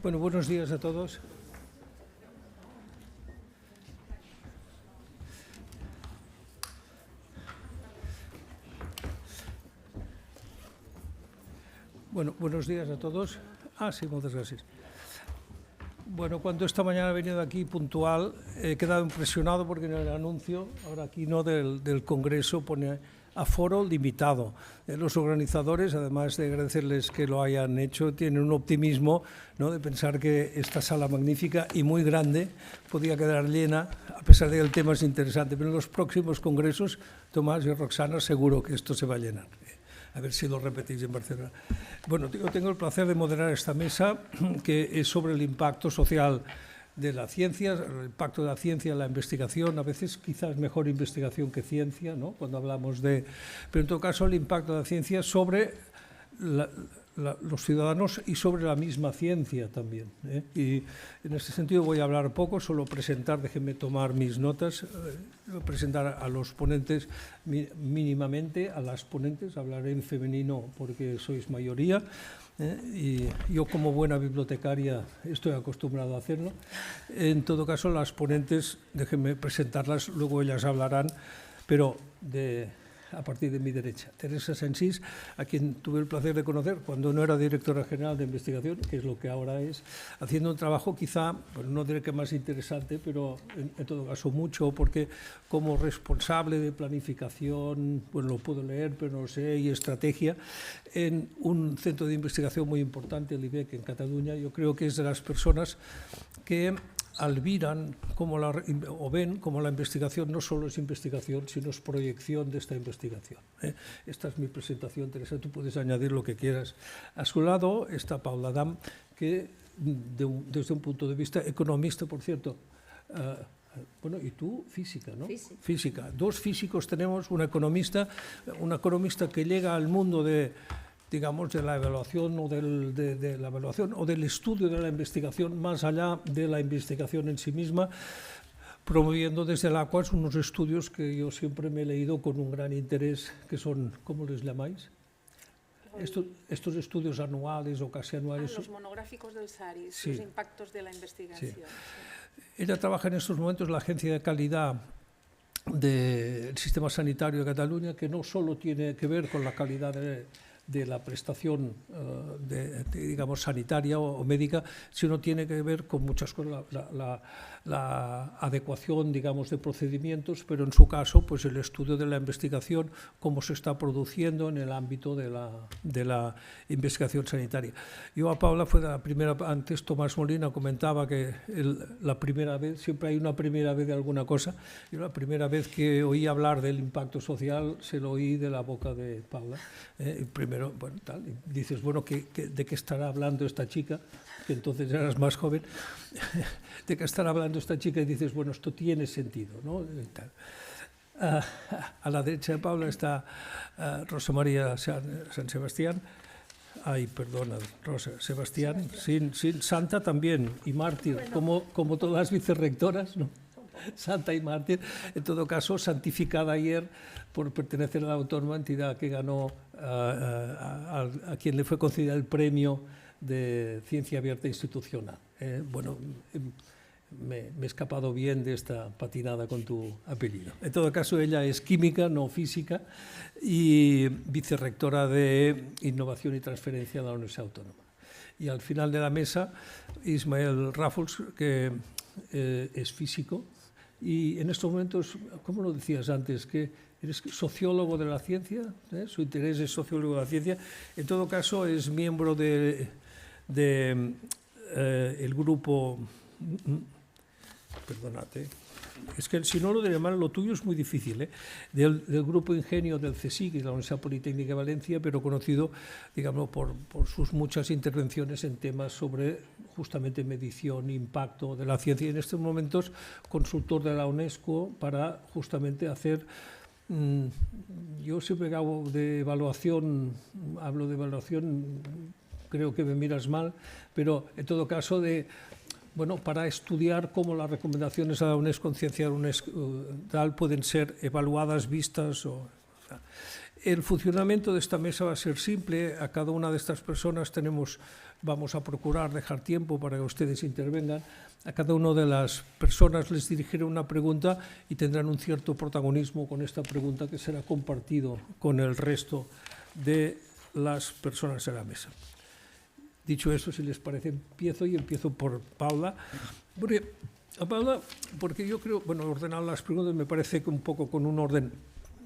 Bueno, buenos días a todos. Bueno, buenos días a todos. Sí, muchas gracias. Bueno, cuando esta mañana he venido aquí puntual, he quedado impresionado porque en el anuncio, ahora aquí no del Congreso, pone aforo limitado. Los organizadores, además de agradecerles que lo hayan hecho, tienen un optimismo, ¿no?, de pensar que esta sala magnífica y muy grande podía quedar llena, a pesar de que el tema es interesante. Pero en los próximos congresos, Tomás y Roxana, seguro que esto se va a llenar. A ver si lo repetís en Barcelona. Bueno, yo tengo el placer de moderar esta mesa, que es sobre el impacto social de la ciencia, el impacto de la ciencia en la investigación. A veces quizás mejor investigación que ciencia, ¿no?, cuando hablamos de... Pero en todo caso el impacto de la ciencia sobre los ciudadanos y sobre la misma ciencia también, ¿eh? Y en este sentido voy a hablar poco, solo presentar, déjenme tomar mis notas, presentar a los ponentes mínimamente, a las ponentes, hablaré en femenino porque sois mayoría, y yo como buena bibliotecaria estoy acostumbrado a hacerlo. En todo caso, las ponentes, déjenme presentarlas, luego ellas hablarán, pero a partir de mi derecha. Teresa Sensís, a quien tuve el placer de conocer cuando no era directora general de investigación, que es lo que ahora es, haciendo un trabajo quizá, bueno, no diré que más interesante, pero en todo caso mucho, porque como responsable de planificación, bueno, lo puedo leer, pero no lo sé, y estrategia, en un centro de investigación muy importante, el IBEC, en Cataluña, yo creo que es de las personas que albiran o ven como la investigación no solo es investigación, sino es proyección de esta investigación, ¿eh? Esta es mi presentación, Teresa, tú puedes añadir lo que quieras. A su lado está Paula Dam, que desde un punto de vista economista, por cierto, bueno, y tú, física, ¿no? Física. Dos físicos tenemos, un economista que llega al mundo de la evaluación o de la evaluación o del estudio de la investigación más allá de la investigación en sí misma, promoviendo desde el Aquas unos estudios que yo siempre me he leído con un gran interés, que son, ¿cómo les llamáis? Estos estudios anuales o casi anuales. Los monográficos del SARIS, sí. Los impactos de la investigación. Sí. Ella trabaja en estos momentos en la Agencia de Calidad del Sistema Sanitario de Cataluña, que no solo tiene que ver con la calidad de la prestación digamos, sanitaria o médica, sino tiene que ver con muchas cosas, la adecuación, digamos, de procedimientos, pero en su caso, pues el estudio de la investigación, cómo se está produciendo en el ámbito de la investigación sanitaria. Yo a Paula fue la primera, antes Tomás Molina comentaba que la primera vez, siempre hay una primera vez de alguna cosa, yo la primera vez que oí hablar del impacto social se lo oí de la boca de Paula, primero, bueno, tal, y dices, bueno, ¿de qué estará hablando esta chica? Que entonces eras más joven. ¿De qué estará hablando esta chica? Y dices, bueno, esto tiene sentido, ¿no? A la derecha de Paula está Rosa María San Sebastián. Ay, perdona, Rosa, Sebastián, sin santa también, y mártir, como todas las vicerrectoras, ¿no? Santa y mártir, en todo caso santificada ayer por pertenecer a la autónoma entidad que ganó a quien le fue concedido el premio de Ciencia Abierta Institucional. Bueno, me he escapado bien de esta patinada con tu apellido. En todo caso, ella es química, no física, y vicerrectora de Innovación y Transferencia de la Universidad Autónoma. Y al final de la mesa, Ismael Ràfols, que es físico, y en estos momentos, ¿cómo lo decías antes? Que eres sociólogo de la ciencia, su interés es sociólogo de la ciencia. En todo caso, es miembro el grupo... Perdónate, es que si no lo diré mal, lo tuyo es muy difícil, ¿eh? Del grupo Ingenio del CSIC, de la Universidad Politécnica de Valencia, pero conocido, digamos, por sus muchas intervenciones en temas sobre justamente medición, impacto de la ciencia, y en estos momentos consultor de la UNESCO para justamente hacer... Yo siempre hablo de evaluación, creo que me miras mal, pero en todo caso bueno, para estudiar cómo las recomendaciones a la UNESCO en ciencia tal pueden ser evaluadas, vistas. El funcionamiento de esta mesa va a ser simple. A cada una de estas personas vamos a procurar dejar tiempo para que ustedes intervengan. A cada una de las personas les dirigiré una pregunta y tendrán un cierto protagonismo con esta pregunta que será compartido con el resto de las personas en la mesa. Dicho eso, si les parece, empiezo por Paula. Porque yo creo, ordenar las preguntas me parece que un poco con un orden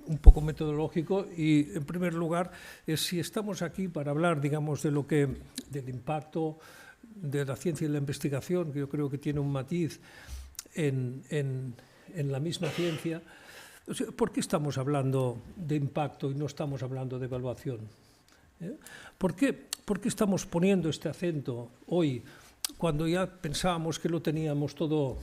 un poco metodológico y, en primer lugar, es si estamos aquí para hablar, digamos, del impacto de la ciencia y la investigación, que yo creo que tiene un matiz en la misma ciencia. O sea, ¿por qué estamos hablando de impacto y no estamos hablando de evaluación? ¿Por qué estamos poniendo este acento hoy, cuando ya pensábamos que lo teníamos todo,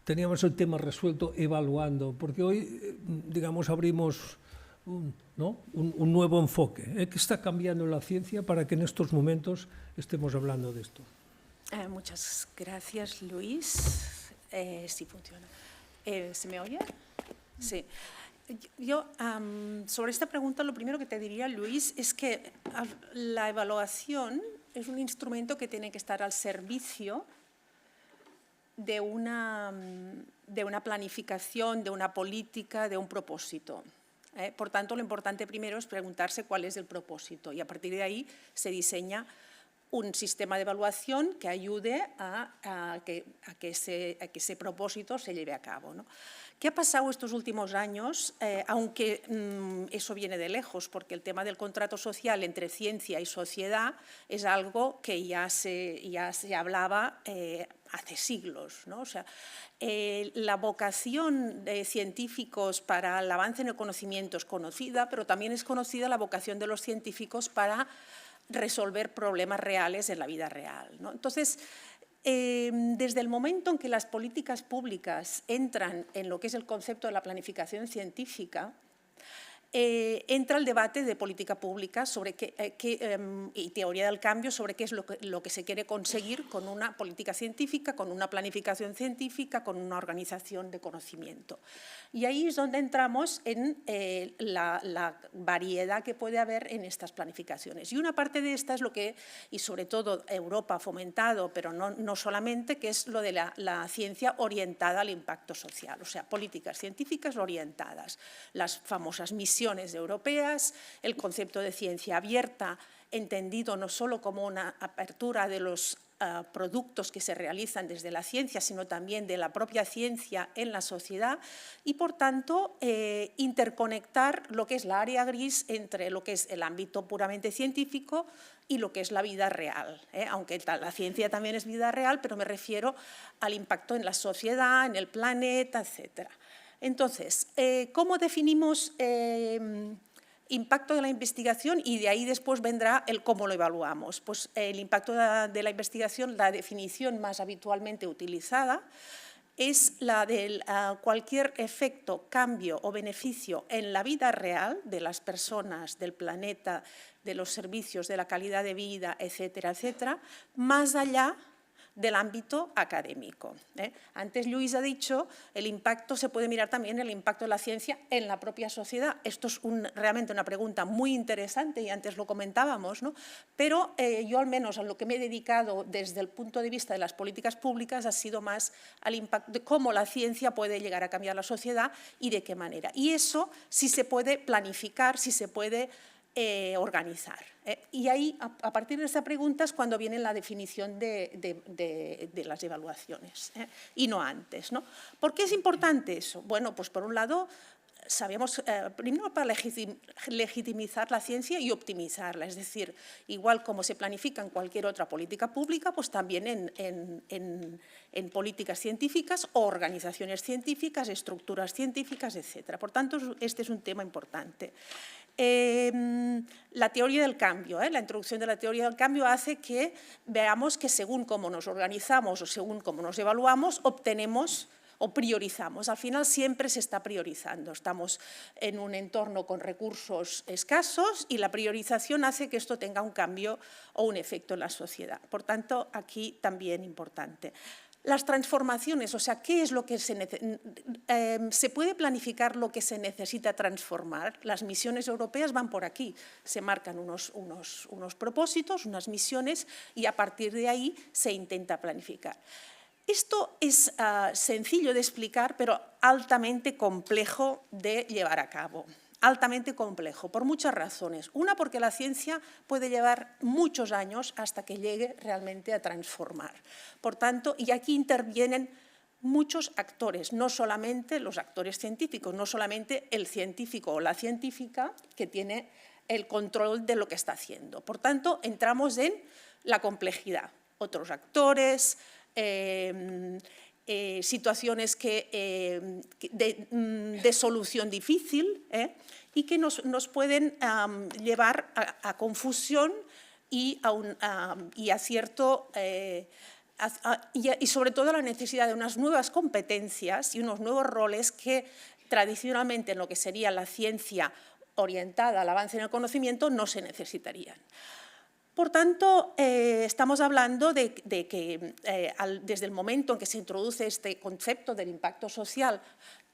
teníamos el tema resuelto evaluando? Porque hoy, digamos, abrimos un nuevo enfoque. ¿Qué está cambiando en la ciencia para que en estos momentos estemos hablando de esto? Muchas gracias, Luis. Sí funciona. ¿Se me oye? Sí. Yo, sobre esta pregunta, lo primero que te diría, Luis, es que la evaluación es un instrumento que tiene que estar al servicio de una planificación, de una política, de un propósito. Por tanto, lo importante primero es preguntarse cuál es el propósito y a partir de ahí se diseña un sistema de evaluación que ayude a que ese propósito se lleve a cabo, ¿no? ¿Qué ha pasado estos últimos años? Aunque eso viene de lejos, porque el tema del contrato social entre ciencia y sociedad es algo que ya se hablaba hace siglos, ¿no? O sea, la vocación de científicos para el avance en el conocimiento es conocida, pero también es conocida la vocación de los científicos para resolver problemas reales en la vida real, ¿no? Entonces, desde el momento en que las políticas públicas entran en lo que es el concepto de la planificación científica, entra el debate de política pública sobre y teoría del cambio sobre qué es lo que se quiere conseguir con una política científica, con una planificación científica, con una organización de conocimiento. Y ahí es donde entramos en la variedad que puede haber en estas planificaciones. Y una parte de esta es lo que, y sobre todo Europa ha fomentado, pero no solamente, que es lo de la ciencia orientada al impacto social, o sea, políticas científicas orientadas, las famosas misiones europeas, el concepto de ciencia abierta, entendido no solo como una apertura de los productos que se realizan desde la ciencia, sino también de la propia ciencia en la sociedad y, por tanto, interconectar lo que es la área gris entre lo que es el ámbito puramente científico y lo que es la vida real, aunque la ciencia también es vida real, pero me refiero al impacto en la sociedad, en el planeta, etcétera. Entonces, ¿cómo definimos impacto de la investigación? Y de ahí después vendrá el cómo lo evaluamos. Pues el impacto de la investigación, la definición más habitualmente utilizada, es la de cualquier efecto, cambio o beneficio en la vida real de las personas, del planeta, de los servicios, de la calidad de vida, etcétera, etcétera, más allá del ámbito académico. Antes Luis ha dicho, el impacto se puede mirar también el impacto de la ciencia en la propia sociedad. Esto es realmente una pregunta muy interesante y antes lo comentábamos, ¿no? Pero yo al menos a lo que me he dedicado desde el punto de vista de las políticas públicas ha sido más al impacto de cómo la ciencia puede llegar a cambiar la sociedad y de qué manera. Y eso sí se puede planificar, sí se puede organizar. Y ahí, a partir de esta pregunta, es cuando viene la definición de las evaluaciones, y no antes, ¿no? ¿Por qué es importante eso? Bueno, pues por un lado, sabemos, primero para legitimizar la ciencia y optimizarla, es decir, igual como se planifica en cualquier otra política pública, pues también en políticas científicas o organizaciones científicas, estructuras científicas, etcétera. Por tanto, este es un tema importante. La teoría del cambio, la introducción de la teoría del cambio hace que veamos que según cómo nos organizamos o según cómo nos evaluamos, obtenemos o priorizamos. Al final siempre se está priorizando. Estamos en un entorno con recursos escasos y la priorización hace que esto tenga un cambio o un efecto en la sociedad. Por tanto, aquí también importante. Las transformaciones, o sea, ¿qué es lo que se puede planificar lo que se necesita transformar? Las misiones europeas van por aquí, se marcan unos propósitos, unas misiones y a partir de ahí se intenta planificar. Esto es sencillo de explicar, pero altamente complejo de llevar a cabo. Altamente complejo, por muchas razones. Una, porque la ciencia puede llevar muchos años hasta que llegue realmente a transformar. Por tanto, y aquí intervienen muchos actores, no solamente los actores científicos, no solamente el científico o la científica que tiene el control de lo que está haciendo. Por tanto, entramos en la complejidad. Otros actores, situaciones de solución difícil y que nos pueden llevar a confusión y sobre todo a la necesidad de unas nuevas competencias y unos nuevos roles que tradicionalmente en lo que sería la ciencia orientada al avance en el conocimiento no se necesitarían. Por tanto, estamos hablando de que desde el momento en que se introduce este concepto del impacto social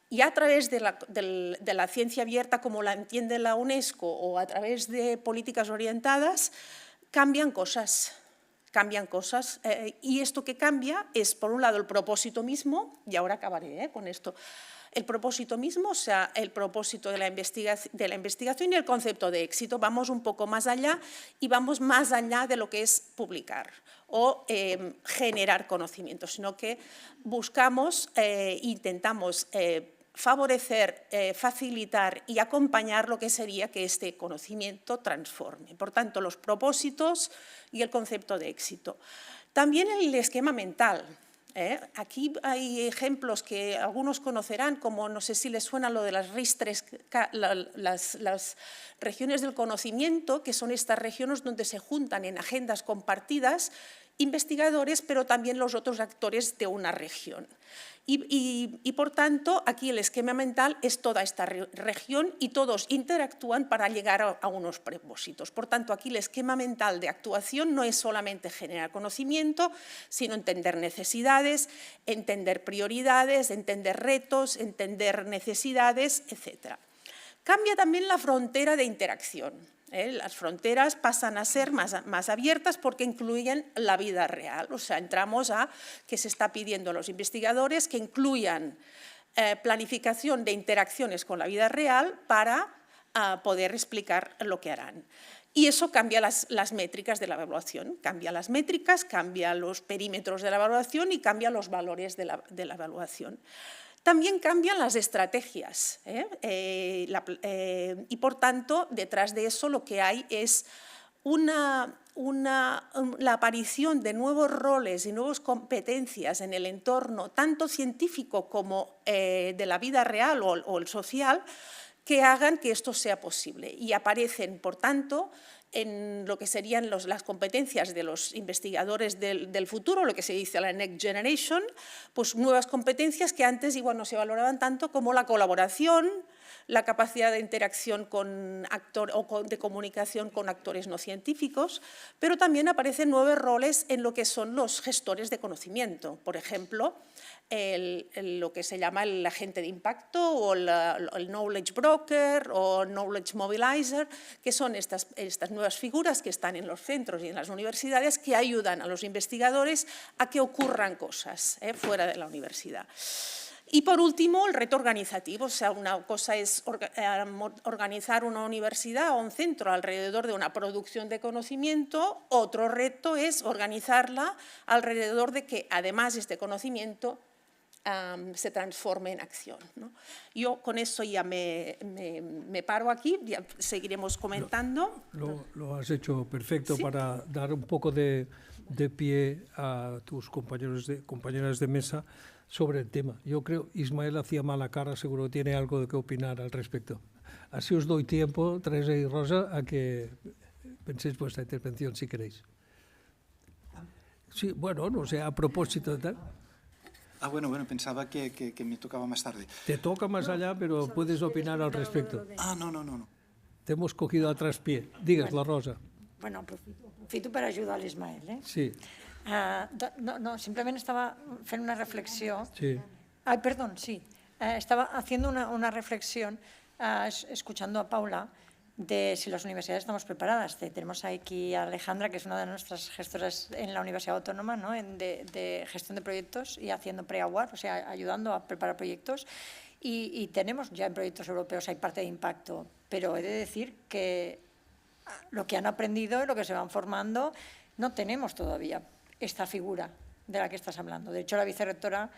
y a través de la ciencia abierta como la entiende la UNESCO o a través de políticas orientadas, cambian cosas. Y esto que cambia es, por un lado, el propósito mismo, y ahora acabaré con esto. El propósito mismo, o sea, el propósito de la investigación y el concepto de éxito. Vamos un poco más allá y vamos más allá de lo que es publicar o generar conocimiento, sino que buscamos, intentamos favorecer, facilitar y acompañar lo que sería que este conocimiento transforme. Por tanto, los propósitos y el concepto de éxito. También el esquema mental. Aquí hay ejemplos que algunos conocerán, como no sé si les suena lo de las RIS3, las regiones del conocimiento, que son estas regiones donde se juntan en agendas compartidas investigadores, pero también los otros actores de una región. Y por tanto, aquí el esquema mental es toda esta región y todos interactúan para llegar a unos propósitos. Por tanto, aquí el esquema mental de actuación no es solamente generar conocimiento, sino entender necesidades, entender prioridades, entender retos, entender necesidades, etc. Cambia también la frontera de interacción. Las fronteras pasan a ser más abiertas porque incluyen la vida real. O sea, entramos a que se está pidiendo a los investigadores que incluyan planificación de interacciones con la vida real para poder explicar lo que harán. Y eso cambia las métricas de la evaluación. Cambia las métricas, cambia los perímetros de la evaluación y cambia los valores de la evaluación. También cambian las estrategias y, por tanto, detrás de eso lo que hay es la aparición de nuevos roles y nuevas competencias en el entorno, tanto científico como de la vida real o el social, que hagan que esto sea posible. Y aparecen, por tanto, en lo que serían las competencias de los investigadores del futuro, lo que se dice la Next Generation, pues nuevas competencias que antes igual no se valoraban tanto, como la colaboración, la capacidad de interacción con de comunicación con actores no científicos, pero también aparecen nuevos roles en lo que son los gestores de conocimiento. Por ejemplo, lo que se llama el agente de impacto o el knowledge broker o knowledge mobilizer, que son estas nuevas figuras que están en los centros y en las universidades que ayudan a los investigadores a que ocurran cosas fuera de la universidad. Y por último, el reto organizativo. O sea, una cosa es organizar una universidad o un centro alrededor de una producción de conocimiento, otro reto es organizarla alrededor de que, además, este conocimiento se transforme en acción, ¿no? Yo con eso ya me paro aquí, ya seguiremos comentando. Lo has hecho perfecto, ¿sí? Para dar un poco de pie a tus compañeras de mesa sobre el tema. Yo creo, Ismael hacía mala cara, seguro que tiene algo que opinar al respecto. Así os doy tiempo, Teresa y Rosa, a que penséis vuestra intervención, si queréis. Sí, bueno, no sé, a propósito de tal. Bueno, pensaba que me tocaba más tarde. Te toca más allá, pero puedes opinar al respecto. No. Te hemos cogido a traspié. Digas, la Rosa. Bueno, aprofito per ajudar l'Ismael. Sí. No, simplement estava fent una reflexió. Sí. Ay, perdón, sí. Estaba haciendo una reflexión, escuchando a Paula, de si las universidades estamos preparadas. Tenemos aquí a Alejandra, que es una de nuestras gestoras en la Universidad Autónoma, ¿no? de gestión de proyectos y haciendo pre-award, o sea, ayudando a preparar proyectos. Y tenemos ya en proyectos europeos, hay parte de impacto, pero he de decir que lo que han aprendido y lo que se van formando, no tenemos todavía esta figura de la que estás hablando. De hecho, la vicerrectora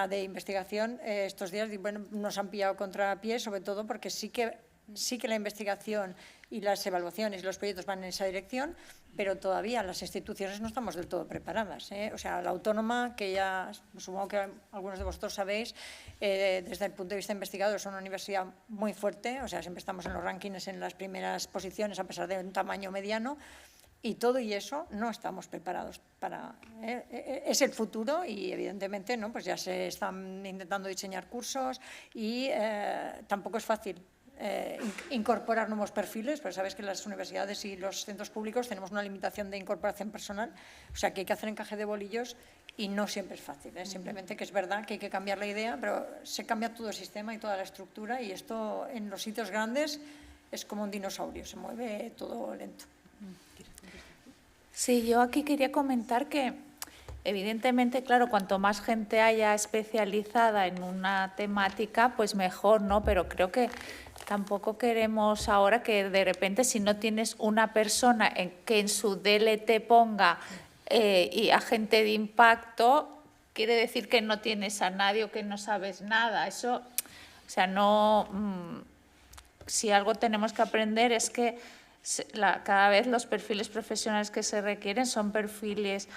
de investigación estos días nos han pillado contrapié, sobre todo porque sí que la investigación y las evaluaciones y los proyectos van en esa dirección, pero todavía las instituciones no estamos del todo preparadas. O sea, la Autónoma, que ya supongo que algunos de vosotros sabéis, desde el punto de vista investigador es una universidad muy fuerte, o sea, siempre estamos en los rankings en las primeras posiciones a pesar de un tamaño mediano, y todo y eso no estamos preparados para... es el futuro y evidentemente ¿no? Pues ya se están intentando diseñar cursos y tampoco es fácil incorporar nuevos perfiles, pero sabes que las universidades y los centros públicos tenemos una limitación de incorporación personal, o sea que hay que hacer encaje de bolillos y no siempre es fácil, simplemente que es verdad que hay que cambiar la idea, pero se cambia todo el sistema y toda la estructura y esto en los sitios grandes es como un dinosaurio, se mueve todo lento. Sí, yo aquí quería comentar que evidentemente, claro, cuanto más gente haya especializada en una temática, pues mejor, ¿no? Pero creo que tampoco queremos ahora que de repente si no tienes una persona que en su DLT ponga y agente de impacto, quiere decir que no tienes a nadie o que no sabes nada. Eso, o sea, no... si algo tenemos que aprender es que cada vez los perfiles profesionales que se requieren son perfiles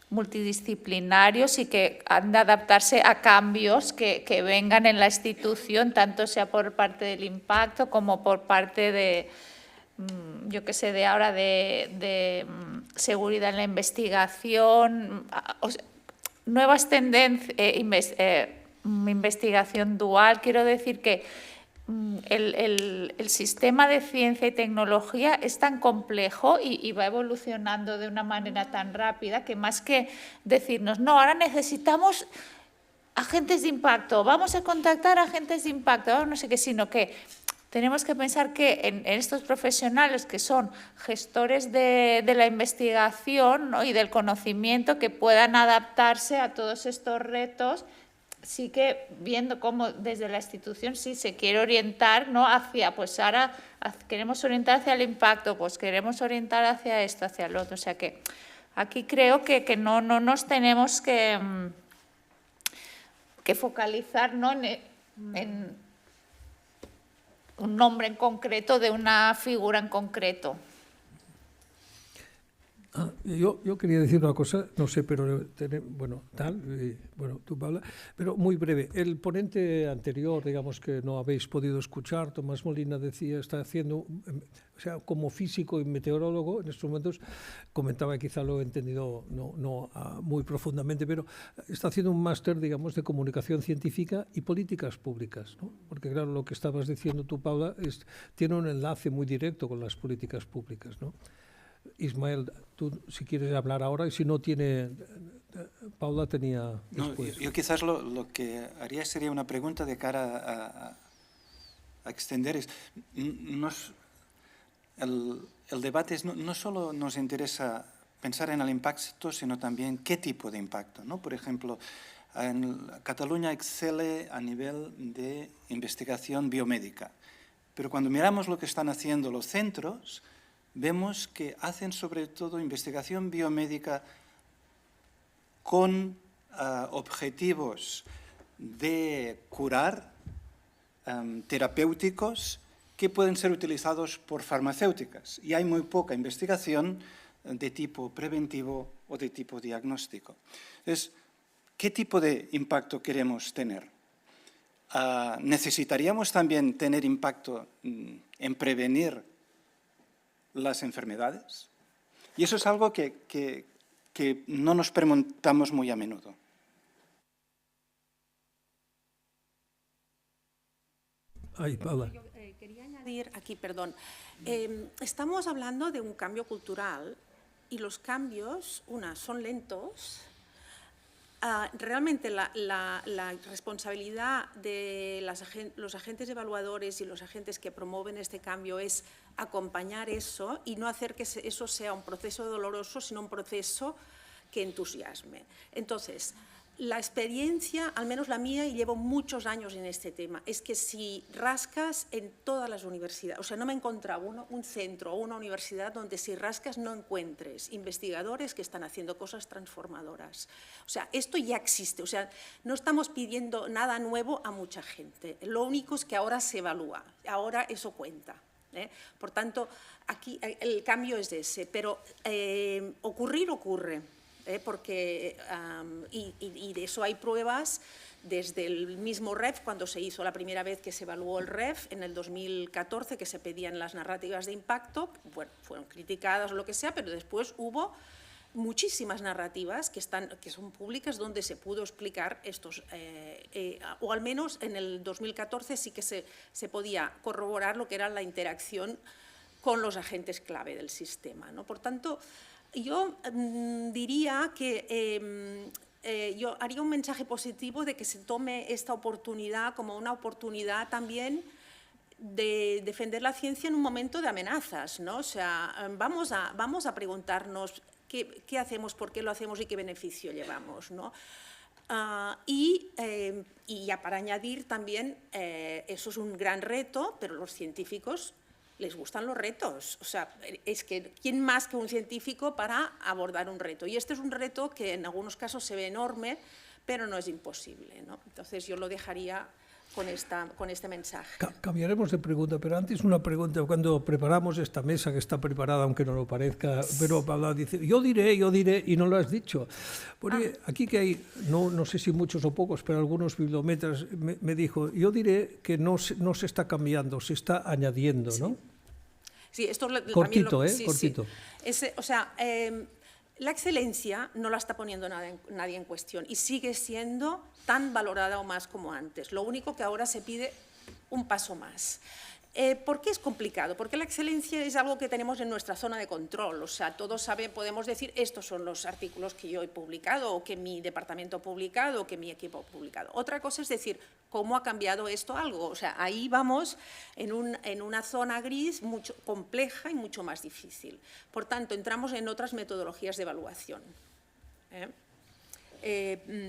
multidisciplinarios y que han de adaptarse a cambios que vengan en la institución, tanto sea por parte del impacto como por parte de, yo qué sé, de ahora de seguridad en la investigación, o sea, nuevas tendencias, investigación dual. Quiero decir que el sistema de ciencia y tecnología es tan complejo y va evolucionando de una manera tan rápida que más que decirnos, no, ahora necesitamos agentes de impacto, vamos a contactar agentes de impacto, no sé qué, sino que tenemos que pensar que en estos profesionales que son gestores de la investigación, ¿no? y del conocimiento, que puedan adaptarse a todos estos retos. Sí que viendo cómo desde la institución sí se quiere orientar, ¿no? hacia, pues ahora queremos orientar hacia el impacto, pues queremos orientar hacia esto, hacia el otro. O sea que aquí creo que no nos tenemos que focalizar, ¿no? en un nombre en concreto de una figura en concreto. Yo quería decir una cosa, no sé, pero bueno, tú, Paula, pero muy breve. El ponente anterior, digamos que no habéis podido escuchar, Tomás Molina decía, está haciendo, o sea, como físico y meteorólogo, en estos momentos, comentaba, quizá lo he entendido no muy profundamente, pero está haciendo un máster, digamos, de comunicación científica y políticas públicas, ¿no? Porque claro, lo que estabas diciendo tú, Paula, tiene un enlace muy directo con las políticas públicas, ¿no? Ismael, tú si quieres hablar ahora y si no tiene... Paula tenía después. No, yo quizás lo que haría sería una pregunta de cara a extender. El debate no solo nos interesa pensar en el impacto, sino también qué tipo de impacto, ¿no? Por ejemplo, en Cataluña excele a nivel de investigación biomédica, pero cuando miramos lo que están haciendo los centros, vemos que hacen sobre todo investigación biomédica con objetivos de curar, terapéuticos, que pueden ser utilizados por farmacéuticas. Y hay muy poca investigación de tipo preventivo o de tipo diagnóstico. Entonces, ¿qué tipo de impacto queremos tener? ¿Necesitaríamos también tener impacto en prevenir las enfermedades? Y eso es algo que no nos preguntamos muy a menudo. Ay, Paula. Quería añadir aquí, perdón. Estamos hablando de un cambio cultural y los cambios, son lentos. Realmente la responsabilidad de los agentes evaluadores y los agentes que promueven este cambio es acompañar eso y no hacer que eso sea un proceso doloroso, sino un proceso que entusiasme. Entonces, la experiencia, al menos la mía, y llevo muchos años en este tema, es que si rascas en todas las universidades, o sea, no me he encontrado un centro o una universidad donde si rascas no encuentres investigadores que están haciendo cosas transformadoras. O sea, esto ya existe, o sea, no estamos pidiendo nada nuevo a mucha gente. Lo único es que ahora se evalúa, ahora eso cuenta. Por tanto, aquí el cambio es ese, pero ocurre. Porque, y de eso hay pruebas desde el mismo REF, cuando se hizo la primera vez que se evaluó el REF, en el 2014, que se pedían las narrativas de impacto, bueno, fueron criticadas o lo que sea, pero después hubo muchísimas narrativas que son públicas donde se pudo explicar estos, o al menos en el 2014 sí que se podía corroborar lo que era la interacción con los agentes clave del sistema, ¿no? Por tanto, yo diría que yo haría un mensaje positivo de que se tome esta oportunidad como una oportunidad también de defender la ciencia en un momento de amenazas, ¿no? O sea, vamos a preguntarnos qué hacemos, por qué lo hacemos y qué beneficio llevamos, ¿no? Y ya para añadir también, eso es un gran reto, pero los científicos les gustan los retos. O sea, es que ¿quién más que un científico para abordar un reto? Y este es un reto que en algunos casos se ve enorme, pero no es imposible, ¿no? Entonces yo lo dejaría con este mensaje. Cambiaremos de pregunta, pero antes una pregunta. Cuando preparamos esta mesa, que está preparada, aunque no lo parezca, pero Paula dice, yo diré, y no lo has dicho. Porque aquí que hay, no sé si muchos o pocos, pero algunos bibliometras me dijo, yo diré que no se está cambiando, se está añadiendo, ¿no? Sí, esto cortito, también cortito. Sí. O sea, la excelencia no la está poniendo nadie en cuestión y sigue siendo tan valorada o más como antes. Lo único que ahora se pide un paso más. ¿Por qué es complicado? Porque la excelencia es algo que tenemos en nuestra zona de control. O sea, todos podemos decir, estos son los artículos que yo he publicado o que mi departamento ha publicado o que mi equipo ha publicado. Otra cosa es decir, ¿cómo ha cambiado esto algo? O sea, ahí vamos en una zona gris mucho compleja y mucho más difícil. Por tanto, entramos en otras metodologías de evaluación.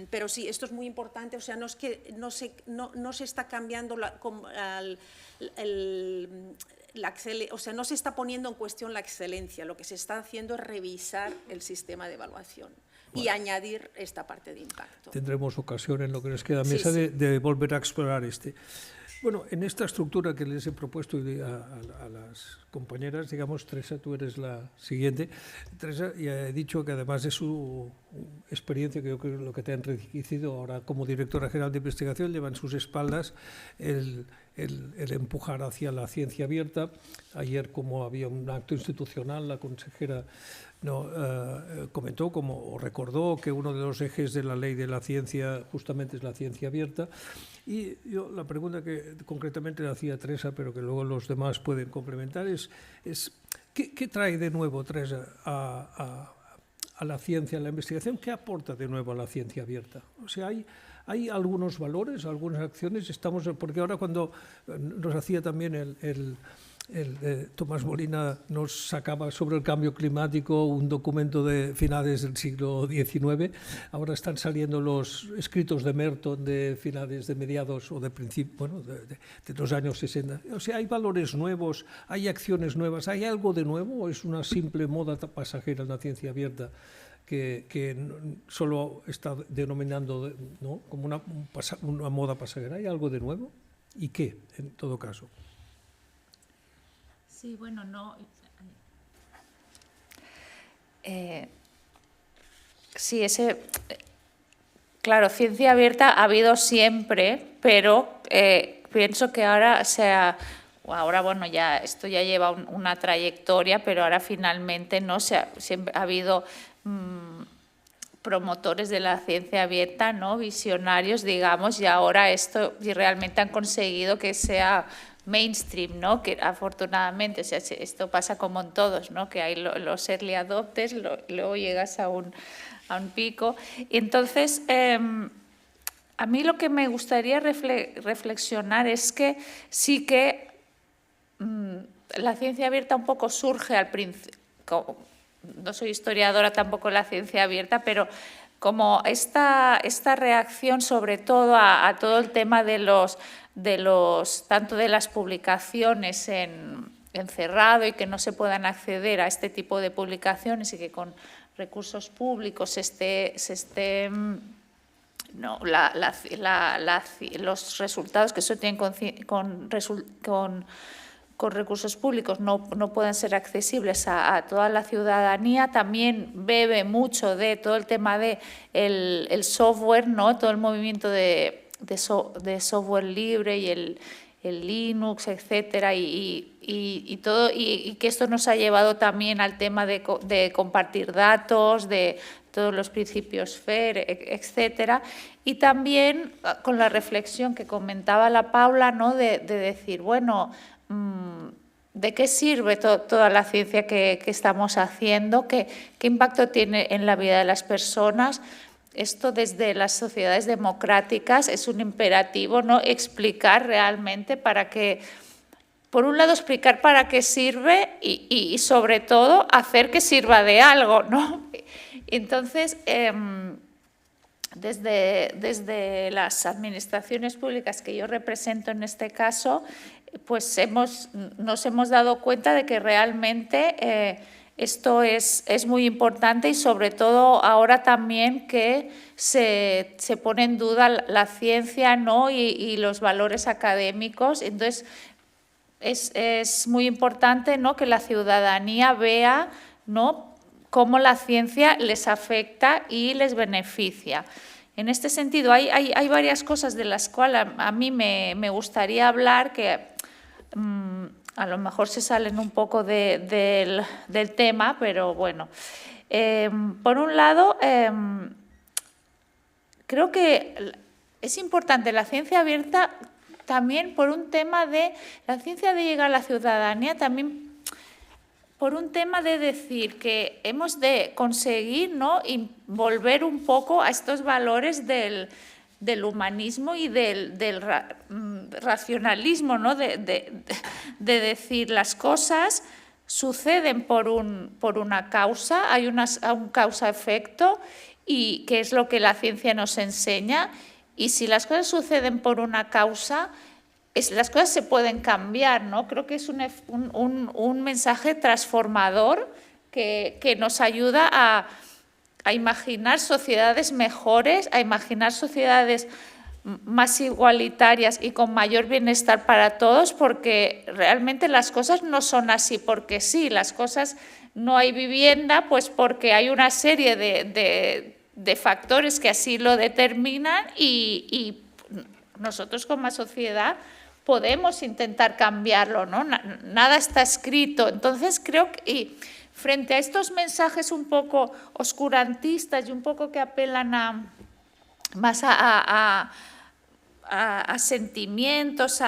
Pero sí, esto es muy importante, o sea, no es que no se está cambiando o sea, no se está poniendo en cuestión la excelencia, lo que se está haciendo es revisar el sistema de evaluación y añadir esta parte de impacto. Tendremos ocasión en lo que nos queda mesa de volver a explorar este. Bueno, en esta estructura que les he propuesto a las compañeras, digamos, Teresa, tú eres la siguiente. Teresa, ya he dicho que además de su experiencia, que yo creo que lo que te ha enriquecido ahora como directora general de investigación, lleva en sus espaldas el empujar hacia la ciencia abierta. Ayer, como había un acto institucional, la consejera comentó o recordó que uno de los ejes de la ley de la ciencia justamente es la ciencia abierta. Y yo la pregunta que concretamente le hacía a Teresa, pero que luego los demás pueden complementar, es ¿qué trae de nuevo, Teresa, a la ciencia, a la investigación? ¿Qué aporta de nuevo a la ciencia abierta? O sea, hay algunos valores, algunas acciones, porque ahora cuando nos hacía también Tomás Molina nos sacaba sobre el cambio climático un documento de finales del siglo XIX, ahora están saliendo los escritos de Merton de finales de mediados o de los años 60. O sea, hay valores nuevos, hay acciones nuevas, ¿hay algo de nuevo o es una simple moda pasajera en la ciencia abierta que solo está denominando, ¿no?, como una moda pasajera? ¿Hay algo de nuevo? ¿Y qué, en todo caso? Sí, bueno, no. Sí, claro, ciencia abierta ha habido siempre, pero pienso que ahora bueno, ya esto ya lleva una trayectoria, pero ahora finalmente siempre ha habido promotores de la ciencia abierta, ¿no?, visionarios, digamos, y ahora esto realmente han conseguido que sea mainstream, ¿no? Que afortunadamente, o sea, esto pasa como en todos, ¿no? Que hay los early adopters, luego llegas a un pico. Y entonces, a mí lo que me gustaría reflexionar es que sí que la ciencia abierta un poco surge al principio, no soy historiadora tampoco de la ciencia abierta, pero como esta reacción sobre todo a todo el tema tanto de las publicaciones en cerrado y que no se puedan acceder a este tipo de publicaciones y que con recursos públicos los resultados que se obtienen con recursos públicos no pueden ser accesibles a toda la ciudadanía. También bebe mucho de todo el tema de el software, ¿no? Todo el movimiento de software libre y el Linux, etcétera, y que esto nos ha llevado también al tema de compartir datos, de todos los principios FAIR, etcétera, y también con la reflexión que comentaba la Paula, ¿no? de decir, bueno, ¿de qué sirve toda la ciencia que estamos haciendo? ¿Qué impacto tiene en la vida de las personas? Esto desde las sociedades democráticas es un imperativo, ¿no? Explicar realmente para qué, por un lado explicar para qué sirve y sobre todo hacer que sirva de algo, ¿no? Entonces, desde las administraciones públicas que yo represento en este caso, pues nos hemos dado cuenta de que realmente esto es muy importante y sobre todo ahora también que se pone en duda la ciencia, ¿no? y los valores académicos. Entonces, es muy importante, ¿no? que la ciudadanía vea, ¿no? cómo la ciencia les afecta y les beneficia. En este sentido, hay varias cosas de las cuales a mí me gustaría hablar que a lo mejor se salen un poco del tema, pero bueno. Por un lado, creo que es importante la ciencia abierta también por un tema de la ciencia de llegar a la ciudadanía, también por un tema de decir que hemos de conseguir, ¿no? volver un poco a estos valores del humanismo y del racionalismo, ¿no? de decir las cosas suceden por una causa, hay un causa-efecto, y que es lo que la ciencia nos enseña, y si las cosas suceden por una causa, las cosas se pueden cambiar, ¿no? Creo que es un mensaje transformador que nos ayuda a imaginar sociedades mejores, a imaginar sociedades más igualitarias y con mayor bienestar para todos, porque realmente las cosas no son así porque sí, las cosas no hay vivienda, pues porque hay una serie de factores que así lo determinan y nosotros como sociedad podemos intentar cambiarlo, ¿no? Nada está escrito. Entonces creo que frente a estos mensajes un poco oscurantistas y un poco que apelan más a sentimientos,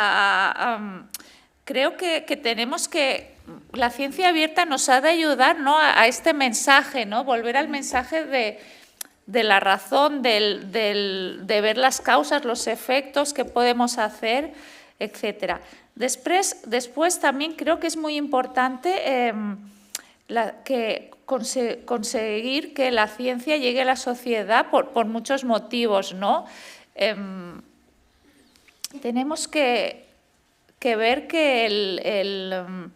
creo que tenemos que, la ciencia abierta nos ha de ayudar, ¿no? a este mensaje, ¿no? Volver al mensaje de la razón, de ver las causas, los efectos que podemos hacer, etcétera. Después también creo que es muy importante conseguir que la ciencia llegue a la sociedad por muchos motivos, ¿no? Tenemos que ver que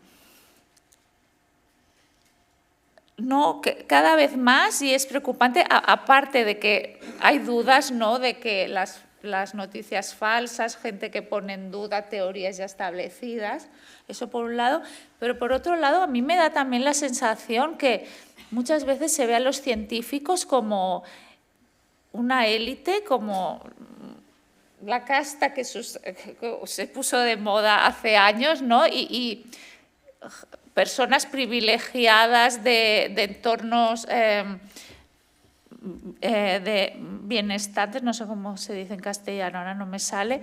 que cada vez más, y es preocupante, aparte de que hay dudas, ¿no? de que las noticias falsas, gente que pone en duda teorías ya establecidas, eso por un lado, pero por otro lado a mí me da también la sensación que muchas veces se ve a los científicos como una élite, como la casta que se puso de moda hace años, ¿no? y personas privilegiadas de entornos de bienestantes, no sé cómo se dice en castellano, ahora no me sale,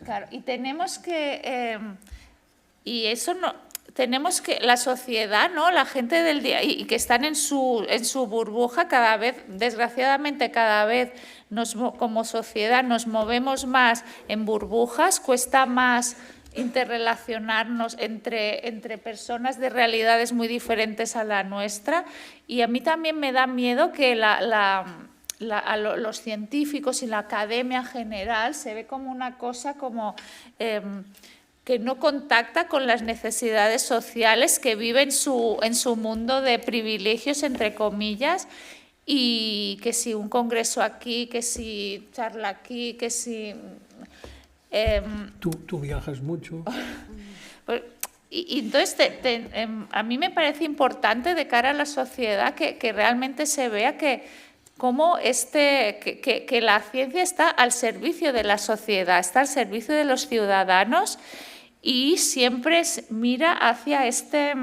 Claro, y tenemos que, y eso no, tenemos que, la sociedad, ¿no? La gente del día, y que están en su burbuja cada vez, desgraciadamente cada vez como sociedad nos movemos más en burbujas, cuesta más interrelacionarnos entre personas de realidades muy diferentes a la nuestra, y a mí también me da miedo que los científicos y la academia en general se ve como una cosa como que no contacta con las necesidades sociales, que vive en su mundo de privilegios, entre comillas, y que si un congreso aquí, que si charla aquí, que si... Tú viajas mucho. Y entonces a mí me parece importante de cara a la sociedad que realmente se vea que la ciencia está al servicio de la sociedad, está al servicio de los ciudadanos y siempre mira hacia esta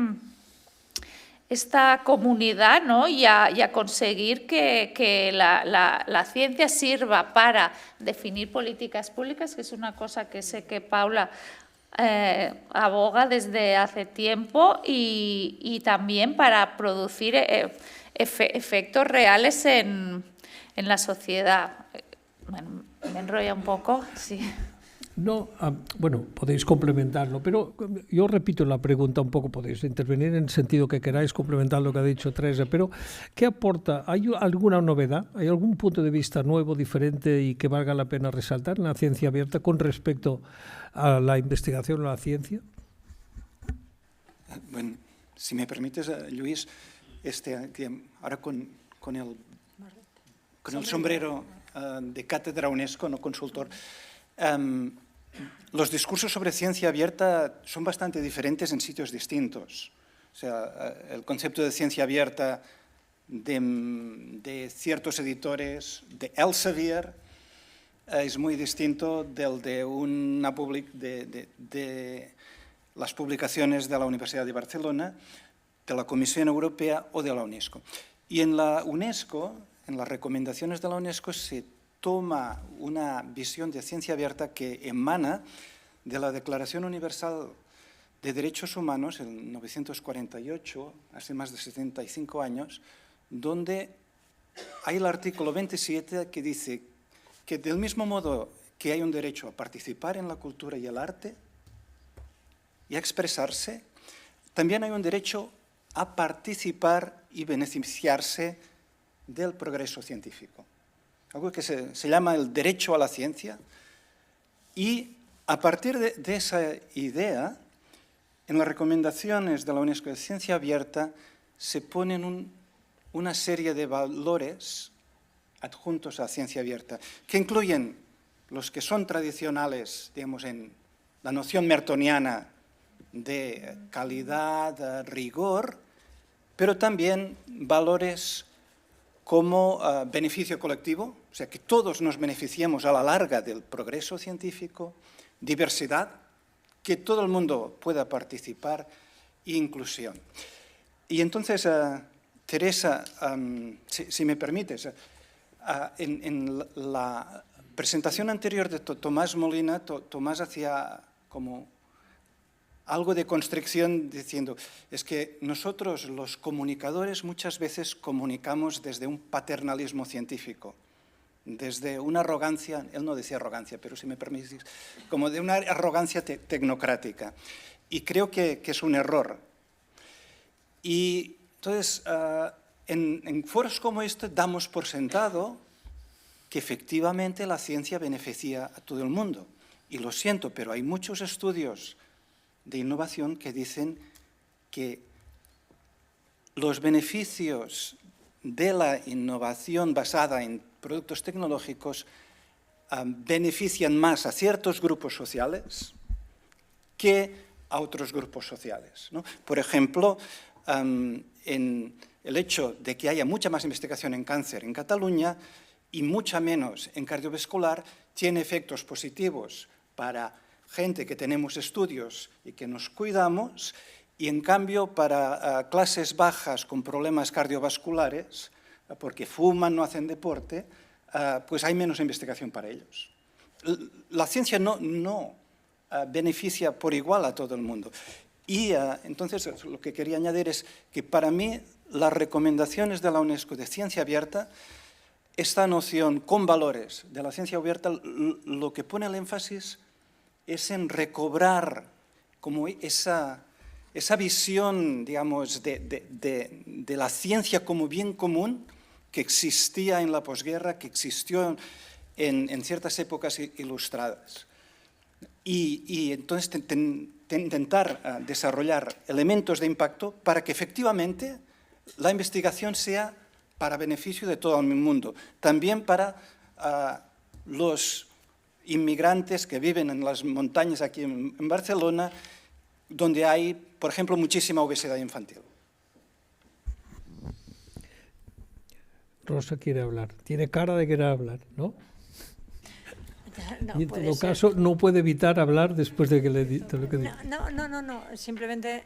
comunidad, ¿no? y a conseguir que la ciencia sirva para definir políticas públicas, que es una cosa que sé que Paula aboga desde hace tiempo, y también para producir efectos reales en la sociedad. Bueno, me enrolla un poco, sí. No, bueno, podéis complementarlo, pero yo repito la pregunta un poco, podéis intervenir en el sentido que queráis, complementar lo que ha dicho Teresa, pero ¿qué aporta? ¿Hay alguna novedad? ¿Hay algún punto de vista nuevo, diferente y que valga la pena resaltar en la ciencia abierta con respecto a la investigación o la ciencia? Bueno, si me permites, Luis, ahora con el sombrero de cátedra UNESCO, no consultor, los discursos sobre ciencia abierta son bastante diferentes en sitios distintos. O sea, el concepto de ciencia abierta de ciertos editores, de Elsevier, es muy distinto del de las publicaciones de la Universidad de Barcelona, de la Comisión Europea o de la UNESCO. Y en la UNESCO, en las recomendaciones de la UNESCO, se toma una visión de ciencia abierta que emana de la Declaración Universal de Derechos Humanos, en 1948, hace más de 75 años, donde hay el artículo 27 que dice que del mismo modo que hay un derecho a participar en la cultura y el arte y a expresarse, también hay un derecho a participar y beneficiarse del progreso científico. Algo que se llama el derecho a la ciencia, y a partir de esa idea, en las recomendaciones de la UNESCO de Ciencia Abierta se ponen una serie de valores adjuntos a ciencia abierta, que incluyen los que son tradicionales, digamos, en la noción mertoniana de calidad, rigor, pero también valores como beneficio colectivo, o sea, que todos nos beneficiemos a la larga del progreso científico, diversidad, que todo el mundo pueda participar, e inclusión. Y entonces, Teresa, si me permites, en la presentación anterior de Tomás Molina, Tomás hacía como algo de constricción diciendo, es que nosotros los comunicadores muchas veces comunicamos desde un paternalismo científico, desde una arrogancia, él no decía arrogancia, pero si me permitís, como de una arrogancia tecnocrática. Y creo que es un error. Y entonces, en foros como este damos por sentado que efectivamente la ciencia beneficia a todo el mundo. Y lo siento, pero hay muchos estudios de innovación que dicen que los beneficios de la innovación basada en productos tecnológicos benefician más a ciertos grupos sociales que a otros grupos sociales, ¿no? Por ejemplo, en el hecho de que haya mucha más investigación en cáncer en Cataluña y mucha menos en cardiovascular tiene efectos positivos para gente que tenemos estudios y que nos cuidamos, y en cambio para clases bajas con problemas cardiovasculares, porque fuman, no hacen deporte, pues hay menos investigación para ellos. la ciencia no beneficia por igual a todo el mundo. Y entonces lo que quería añadir es que para mí las recomendaciones de la UNESCO de ciencia abierta, esta noción con valores de la ciencia abierta, lo que pone el énfasis es en recobrar como esa visión, digamos, de la ciencia como bien común que existía en la posguerra, que existió en ciertas épocas ilustradas. Y entonces intentar desarrollar elementos de impacto para que efectivamente la investigación sea para beneficio de todo el mundo, también para los inmigrantes que viven en las montañas aquí en Barcelona, donde hay, por ejemplo, muchísima obesidad infantil. Rosa quiere hablar. Tiene cara de querer hablar, ¿no? No, y en puede todo ser. caso no puede evitar hablar después de que le diga lo que dice. No. Simplemente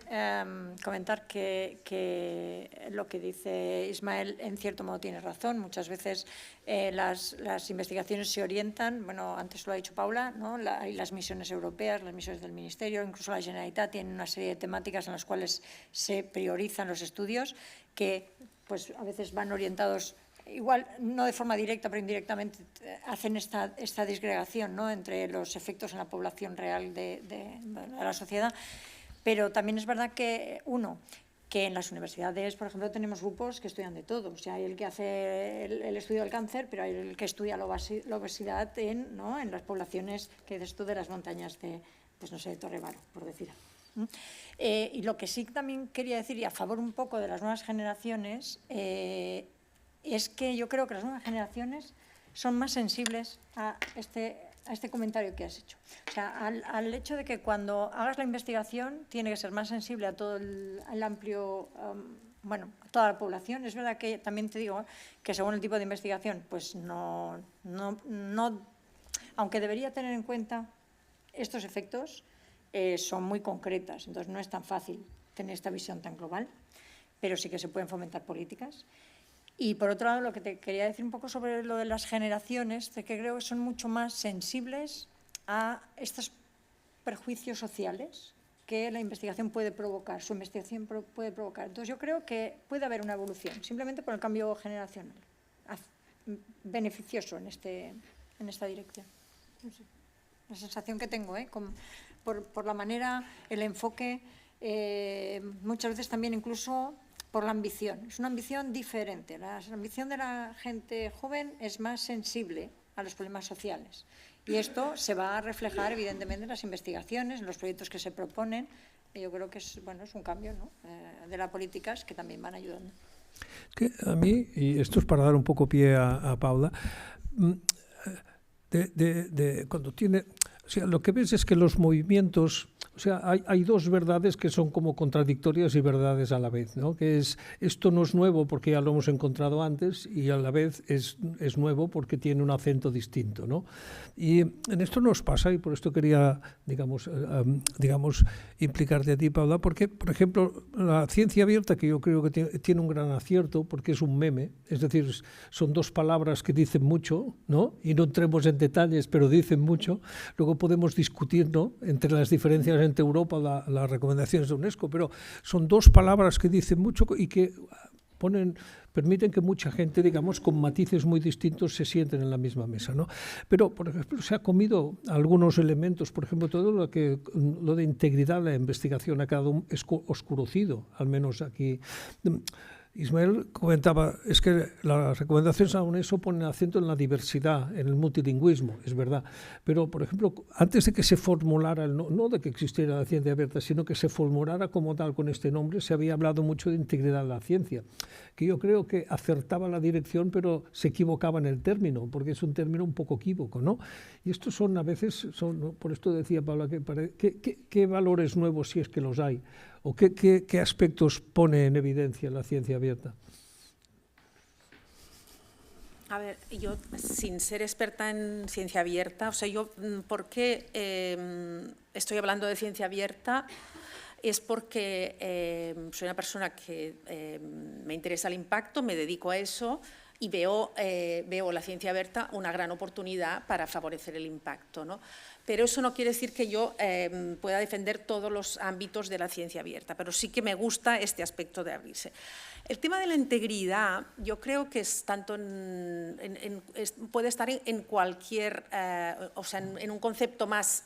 comentar que lo que dice Ismael en cierto modo tiene razón. Muchas veces las investigaciones se orientan, bueno, antes lo ha dicho Paula, ¿no? Hay las misiones europeas, las misiones del Ministerio, incluso la Generalitat tiene una serie de temáticas en las cuales se priorizan los estudios que pues a veces van orientados. Igual, no de forma directa, pero indirectamente hacen esta disgregación, ¿no?, entre los efectos en la población real de la sociedad. Pero también es verdad que, que en las universidades, por ejemplo, tenemos grupos que estudian de todo. O sea, hay el que hace el estudio del cáncer, pero hay el que estudia la obesidad en las poblaciones que dices tú de las montañas de, pues no sé, de Torrevaro, por decir algo. Y lo que sí también quería decir, y a favor un poco de las nuevas generaciones, es que yo creo que las nuevas generaciones son más sensibles a este comentario que has hecho. O sea, al hecho de que cuando hagas la investigación tiene que ser más sensible a todo el amplio, a toda la población. Es verdad que también te digo que según el tipo de investigación, pues no, aunque debería tener en cuenta estos efectos, son muy concretas. Entonces no es tan fácil tener esta visión tan global, pero sí que se pueden fomentar políticas. Y por otro lado, lo que te quería decir un poco sobre lo de las generaciones, de que creo que son mucho más sensibles a estos perjuicios sociales que la investigación puede provocar, su investigación puede provocar. Entonces yo creo que puede haber una evolución, simplemente por el cambio generacional, beneficioso en esta dirección. No sé, la sensación que tengo, por la manera, el enfoque, muchas veces también incluso por la ambición. Es una ambición diferente. La ambición de la gente joven es más sensible a los problemas sociales. Y esto se va a reflejar, evidentemente, en las investigaciones, en los proyectos que se proponen. Yo creo que es un cambio, ¿no?, de las políticas que también van ayudando. Es que a mí, y esto es para dar un poco pie a Paula, cuando tiene... O sea, lo que ves es que los movimientos... O sea, hay dos verdades que son como contradictorias y verdades a la vez, ¿no? Que es, esto no es nuevo porque ya lo hemos encontrado antes y a la vez es nuevo porque tiene un acento distinto, ¿no? Y en esto nos pasa, y por esto quería, digamos, implicarte a ti, Paula, porque, por ejemplo, la ciencia abierta, que yo creo que tiene un gran acierto porque es un meme, es decir, son dos palabras que dicen mucho, ¿no? Y no entremos en detalles, pero dicen mucho. Luego podemos discutir, ¿no?, entre las diferencias entre Europa, las recomendaciones de UNESCO, pero son dos palabras que dicen mucho y que permiten que mucha gente, digamos, con matices muy distintos se sienten en la misma mesa, ¿no? Pero, por ejemplo, se ha comido algunos elementos, por ejemplo, todo lo de integridad de la investigación ha quedado oscurecido, al menos aquí. Ismael comentaba, es que las recomendaciones a UNESCO ponen acento en la diversidad, en el multilingüismo, es verdad, pero, por ejemplo, antes de que se formulara, no de que existiera la ciencia abierta, sino que se formulara como tal con este nombre, se había hablado mucho de integridad de la ciencia, que yo creo que acertaba la dirección, pero se equivocaba en el término, porque es un término un poco equívoco, ¿no? Y estos son, a veces, por esto decía Paula, ¿qué valores nuevos, si es que los hay? ¿O qué aspectos pone en evidencia la ciencia abierta? A ver, yo, sin ser experta en ciencia abierta, o sea, ¿por qué estoy hablando de ciencia abierta? Es porque soy una persona que me interesa el impacto, me dedico a eso y veo la ciencia abierta una gran oportunidad para favorecer el impacto, ¿no? Pero eso no quiere decir que yo pueda defender todos los ámbitos de la ciencia abierta, pero sí que me gusta este aspecto de abrirse. El tema de la integridad, yo creo que es tanto puede estar en cualquier, o sea, en un concepto más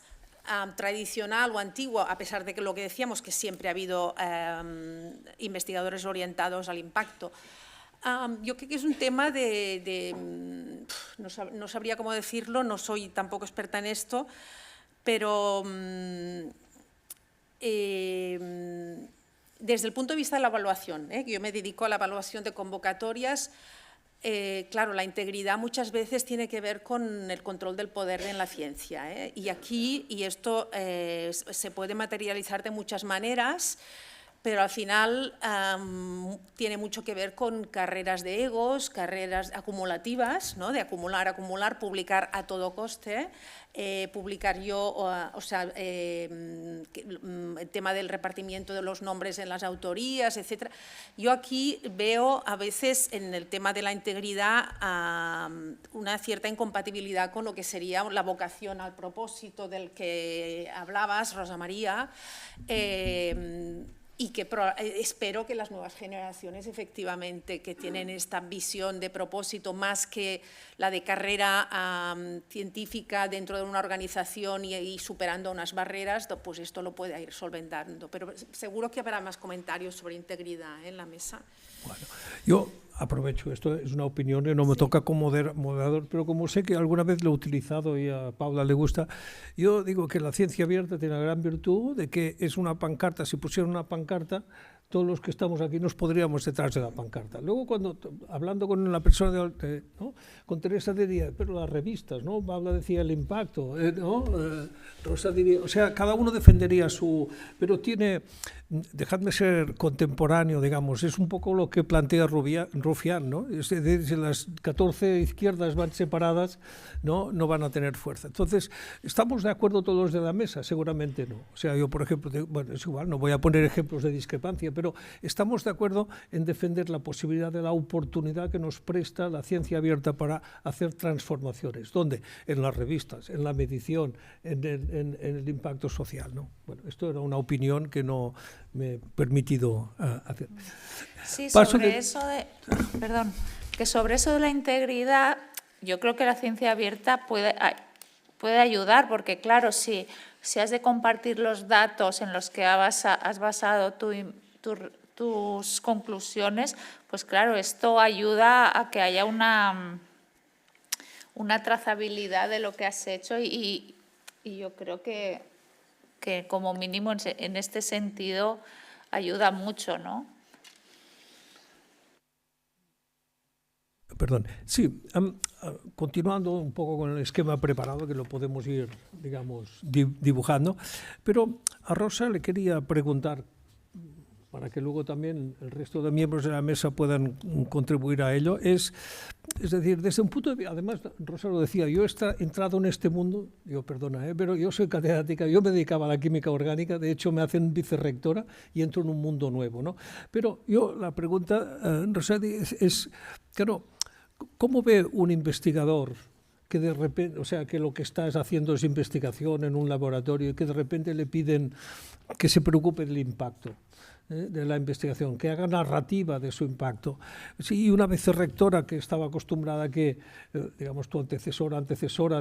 tradicional o antiguo, a pesar de que lo que decíamos, que siempre ha habido investigadores orientados al impacto. Yo creo que es un tema no sabría cómo decirlo, no soy tampoco experta en esto, pero desde el punto de vista de la evaluación, que yo me dedico a la evaluación de convocatorias, claro, la integridad muchas veces tiene que ver con el control del poder en la ciencia, y aquí, y esto se puede materializar de muchas maneras, pero al final tiene mucho que ver con carreras de egos, carreras acumulativas, ¿no? De acumular, publicar a todo coste, publicar yo, o sea, el tema del repartimiento de los nombres en las autorías, etc. Yo aquí veo a veces en el tema de la integridad una cierta incompatibilidad con lo que sería la vocación al propósito del que hablabas, Rosa María, y que espero que las nuevas generaciones efectivamente que tienen esta visión de propósito más que la de carrera científica dentro de una organización y superando unas barreras, pues esto lo pueda ir solventando. Pero seguro que habrá más comentarios sobre integridad en la mesa. Bueno, yo aprovecho, esto es una opinión que no me toca como moderador, pero como sé que alguna vez lo he utilizado y a Paula le gusta, yo digo que la ciencia abierta tiene la gran virtud de que es una pancarta. Si pusieran una pancarta, todos los que estamos aquí nos podríamos detrás de la pancarta. Luego, hablando con la persona, ¿no? Con Teresa diría, pero las revistas, ¿no? Paula decía el impacto, ¿no? Rosa diría, o sea, cada uno defendería su... Pero tiene, dejadme ser contemporáneo, digamos, es un poco lo que plantea Rufián, ¿no? Es decir, si las 14 izquierdas van separadas, no van a tener fuerza. Entonces, ¿estamos de acuerdo todos de la mesa? Seguramente no. O sea, yo, por ejemplo, bueno, es igual, no voy a poner ejemplos de discrepancia, pero estamos de acuerdo en defender la posibilidad de la oportunidad que nos presta la ciencia abierta para hacer transformaciones. ¿Dónde? En las revistas, en la medición, en el impacto social, ¿no? Bueno, esto era una opinión que no me he permitido hacer. Sí, sobre eso de la integridad, yo creo que la ciencia abierta puede ayudar, porque claro, si has de compartir los datos en los que has basado tus conclusiones, pues claro, esto ayuda a que haya una trazabilidad de lo que has hecho y yo creo que como mínimo en este sentido ayuda mucho, ¿no? Perdón. Sí, continuando un poco con el esquema preparado, que lo podemos ir, digamos, dibujando, pero a Rosa le quería preguntar, para que luego también el resto de miembros de la mesa puedan contribuir a ello, es decir, desde un punto de vista, además Rosa lo decía, yo he entrado en este mundo, pero yo soy catedrática, yo me dedicaba a la química orgánica, de hecho me hacen vicerrectora y entro en un mundo nuevo, ¿no? Pero yo la pregunta, Rosa, es, claro, ¿cómo ve un investigador que de repente, o sea, que lo que estás haciendo es investigación en un laboratorio y que de repente le piden que se preocupe del impacto de la investigación, que haga narrativa de su impacto? Sí, una vicerrectora que estaba acostumbrada a que, digamos, tu antecesora,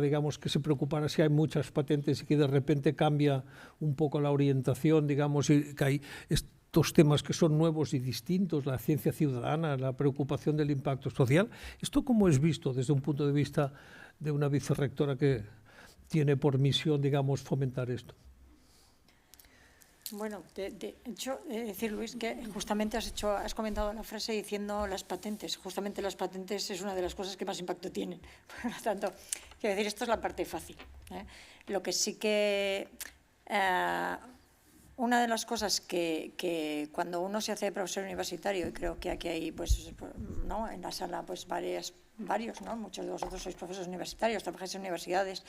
digamos, que se preocupara si hay muchas patentes y que de repente cambia un poco la orientación, digamos, y que hay estos temas que son nuevos y distintos, la ciencia ciudadana, la preocupación del impacto social. ¿Esto cómo es visto desde un punto de vista de una vicerrectora que tiene por misión, digamos, fomentar esto? Bueno, de hecho, decir, Luis, que justamente has comentado la frase diciendo las patentes. Justamente las patentes es una de las cosas que más impacto tienen. Por lo tanto, quiero decir, esto es la parte fácil, ¿eh? Lo que sí que... una de las cosas que cuando uno se hace profesor universitario, y creo que aquí hay, pues, ¿no?, en la sala, pues varios, ¿no?, muchos de vosotros sois profesores universitarios, trabajáis en universidades,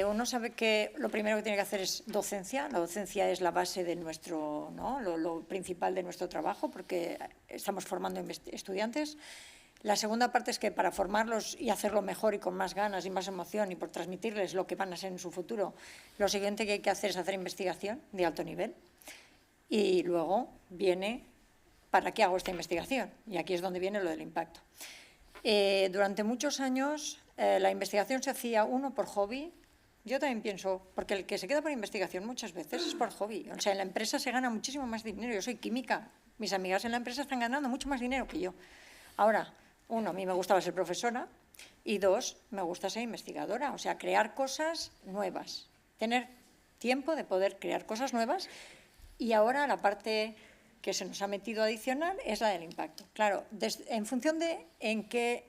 uno sabe que lo primero que tiene que hacer es docencia. La docencia es la base de nuestro, ¿no?, lo principal de nuestro trabajo, porque estamos formando estudiantes. La segunda parte es que para formarlos y hacerlo mejor y con más ganas y más emoción y por transmitirles lo que van a ser en su futuro, lo siguiente que hay que hacer es hacer investigación de alto nivel. Y luego viene, ¿para qué hago esta investigación? Y aquí es donde viene lo del impacto. Durante muchos años la investigación se hacía, uno, por hobby. Yo también pienso, porque el que se queda por investigación muchas veces es por hobby. O sea, en la empresa se gana muchísimo más dinero. Yo soy química, mis amigas en la empresa están ganando mucho más dinero que yo. Ahora, uno, a mí me gustaba ser profesora y dos, me gusta ser investigadora, o sea, crear cosas nuevas, tener tiempo de poder crear cosas nuevas. Y ahora la parte que se nos ha metido adicional es la del impacto. Claro, en función de en qué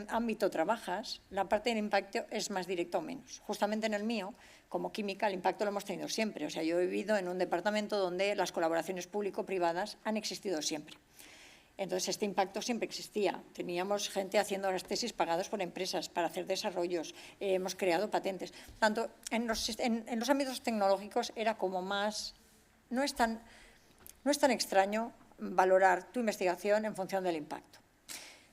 ámbito trabajas, la parte del impacto es más directa o menos. Justamente en el mío, como química, el impacto lo hemos tenido siempre. O sea, yo he vivido en un departamento donde las colaboraciones público-privadas han existido siempre. Entonces, este impacto siempre existía. Teníamos gente haciendo las tesis pagados por empresas para hacer desarrollos, hemos creado patentes. Tanto en los ámbitos tecnológicos era como más… No es tan extraño valorar tu investigación en función del impacto.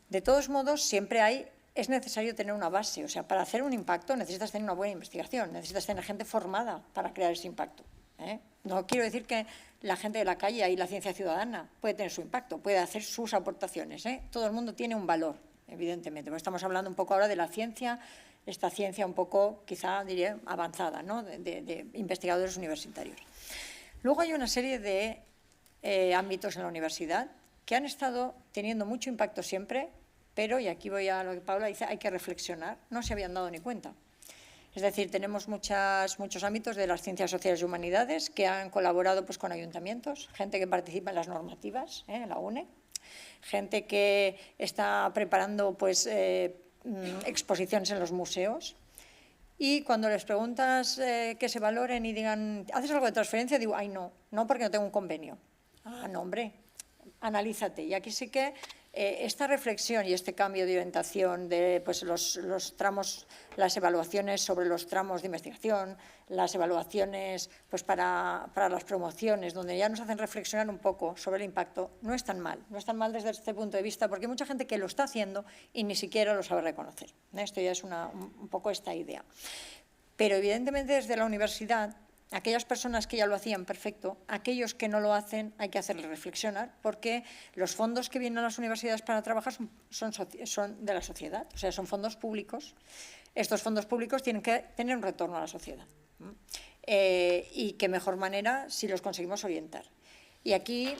De todos modos, siempre es necesario tener una base. O sea, para hacer un impacto necesitas tener una buena investigación, necesitas tener gente formada para crear ese impacto. No quiero decir que la gente de la calle y la ciencia ciudadana puede tener su impacto, puede hacer sus aportaciones. Todo el mundo tiene un valor, evidentemente. Estamos hablando un poco ahora de la ciencia, esta ciencia un poco, quizá diría, avanzada, ¿no? de investigadores universitarios. Luego hay una serie de ámbitos en la universidad que han estado teniendo mucho impacto siempre, pero, y aquí voy a lo que Paula dice, hay que reflexionar, no se habían dado ni cuenta. Es decir, tenemos muchos ámbitos de las ciencias sociales y humanidades que han colaborado pues, con ayuntamientos, gente que participa en las normativas, en la UNE, gente que está preparando pues, exposiciones en los museos. Y cuando les preguntas que se valoren y digan, ¿haces algo de transferencia? Digo, ay, no porque no tengo un convenio. Ah, no, hombre, analízate. Y aquí sí que esta reflexión y este cambio de orientación de pues, los tramos, las evaluaciones sobre los tramos de investigación, las evaluaciones pues, para las promociones, donde ya nos hacen reflexionar un poco sobre el impacto, no es tan mal. No es tan mal desde este punto de vista, porque hay mucha gente que lo está haciendo y ni siquiera lo sabe reconocer. Esto ya es un poco esta idea. Pero evidentemente desde la universidad, aquellas personas que ya lo hacían perfecto, aquellos que no lo hacen hay que hacerles reflexionar, porque los fondos que vienen a las universidades para trabajar son de la sociedad, o sea, son fondos públicos. Estos fondos públicos tienen que tener un retorno a la sociedad. Y qué mejor manera si los conseguimos orientar. Y aquí,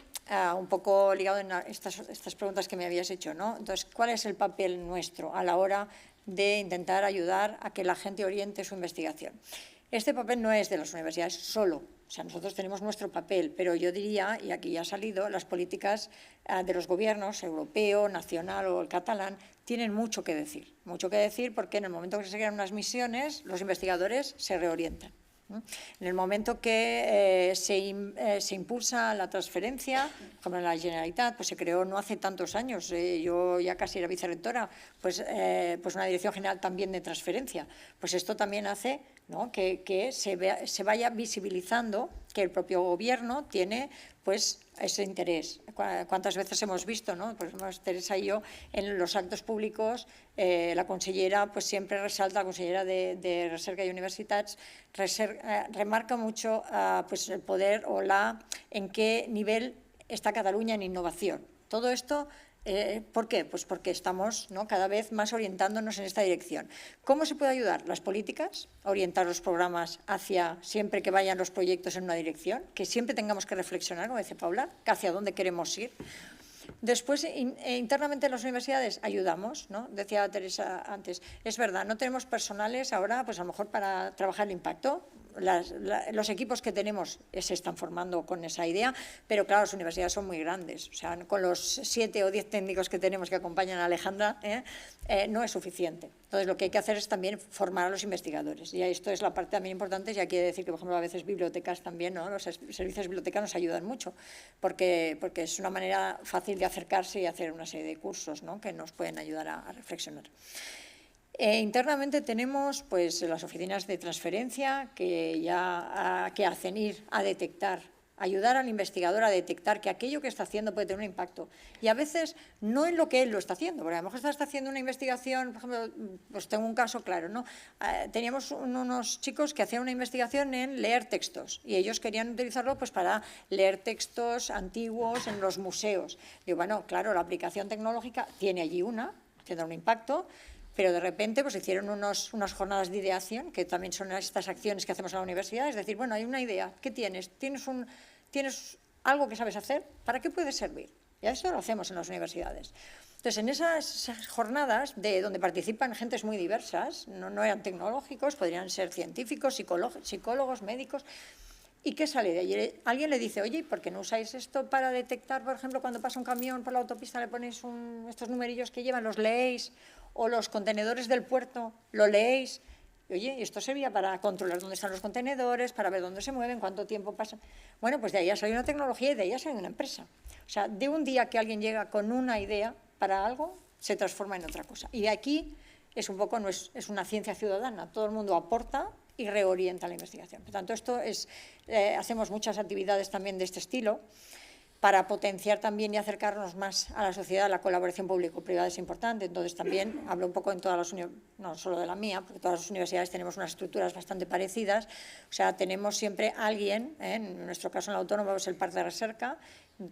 un poco ligado en estas preguntas que me habías hecho, ¿no? Entonces, ¿cuál es el papel nuestro a la hora de intentar ayudar a que la gente oriente su investigación? Este papel no es de las universidades solo, o sea, nosotros tenemos nuestro papel, pero yo diría, y aquí ya ha salido, las políticas de los gobiernos, europeo, nacional o el catalán, tienen mucho que decir porque en el momento que se crean unas misiones, los investigadores se reorientan. En el momento que se impulsa la transferencia, por ejemplo en la Generalitat, pues se creó no hace tantos años, yo ya casi era vicerrectora, pues una dirección general también de transferencia. Pues esto también hace, ¿no?, que se vaya visibilizando que el propio gobierno tiene pues ese interés. ¿Cuántas veces hemos visto, ¿no? Pues Teresa y yo, en los actos públicos, la consellera pues siempre resalta, la consellera de Recerca y Universitats, remarca mucho pues el poder o en qué nivel está Cataluña en innovación. Todo esto, ¿por qué? Pues porque estamos, ¿no?, cada vez más orientándonos en esta dirección. ¿Cómo se puede ayudar? Las políticas, orientar los programas hacia siempre que vayan los proyectos en una dirección, que siempre tengamos que reflexionar, como dice Paula, hacia dónde queremos ir. Después, internamente en las universidades ayudamos, ¿no? Decía Teresa antes, es verdad, no tenemos personales ahora, pues a lo mejor para trabajar el impacto. Los equipos que tenemos se están formando con esa idea, pero claro, las universidades son muy grandes, o sea, con los 7 o 10 técnicos que tenemos que acompañan a Alejandra, no es suficiente. Entonces, lo que hay que hacer es también formar a los investigadores, y esto es la parte también importante, y aquí hay que decir que, por ejemplo, a veces bibliotecas también, ¿no?, los servicios de biblioteca nos ayudan mucho, porque es una manera fácil de acercarse y hacer una serie de cursos, ¿no?, que nos pueden ayudar a reflexionar. Internamente tenemos pues, las oficinas de transferencia que hacen ir a detectar ayudar al investigador a detectar que aquello que está haciendo puede tener un impacto. Y a veces no en lo que él lo está haciendo, porque a lo mejor está haciendo una investigación, por ejemplo, pues tengo un caso claro, ¿no? Teníamos unos chicos que hacían una investigación en leer textos y ellos querían utilizarlo pues para leer textos antiguos en los museos. Digo, bueno, claro, la aplicación tecnológica tiene allí tendrá un impacto, pero de repente pues hicieron unas jornadas de ideación, que también son estas acciones que hacemos en la universidad, es decir, bueno, hay una idea, ¿qué tienes? ¿Tienes algo que sabes hacer? ¿Para qué puede servir? Y eso lo hacemos en las universidades. Entonces, en esas jornadas donde participan gentes muy diversas, no eran tecnológicos, podrían ser científicos, psicólogos, médicos. ¿Y qué sale de allí? Alguien le dice, oye, ¿por qué no usáis esto para detectar, por ejemplo, cuando pasa un camión por la autopista, le ponéis estos numerillos que llevan, los leéis? O los contenedores del puerto, lo leéis. Y, oye, esto servía para controlar dónde están los contenedores, para ver dónde se mueven, cuánto tiempo pasan. Bueno, pues de ahí ha salido una tecnología y de ahí ha salido una empresa. O sea, de un día que alguien llega con una idea para algo, se transforma en otra cosa. Y de aquí es un poco, es una ciencia ciudadana. Todo el mundo aporta y reorienta la investigación. Por tanto, hacemos muchas actividades también de este estilo, para potenciar también y acercarnos más a la sociedad. La colaboración público-privada es importante, entonces también hablo un poco en todas las universidades, no solo de la mía, porque todas las universidades tenemos unas estructuras bastante parecidas, o sea, tenemos siempre alguien, en nuestro caso en la Autónoma es el Parc de Recerca,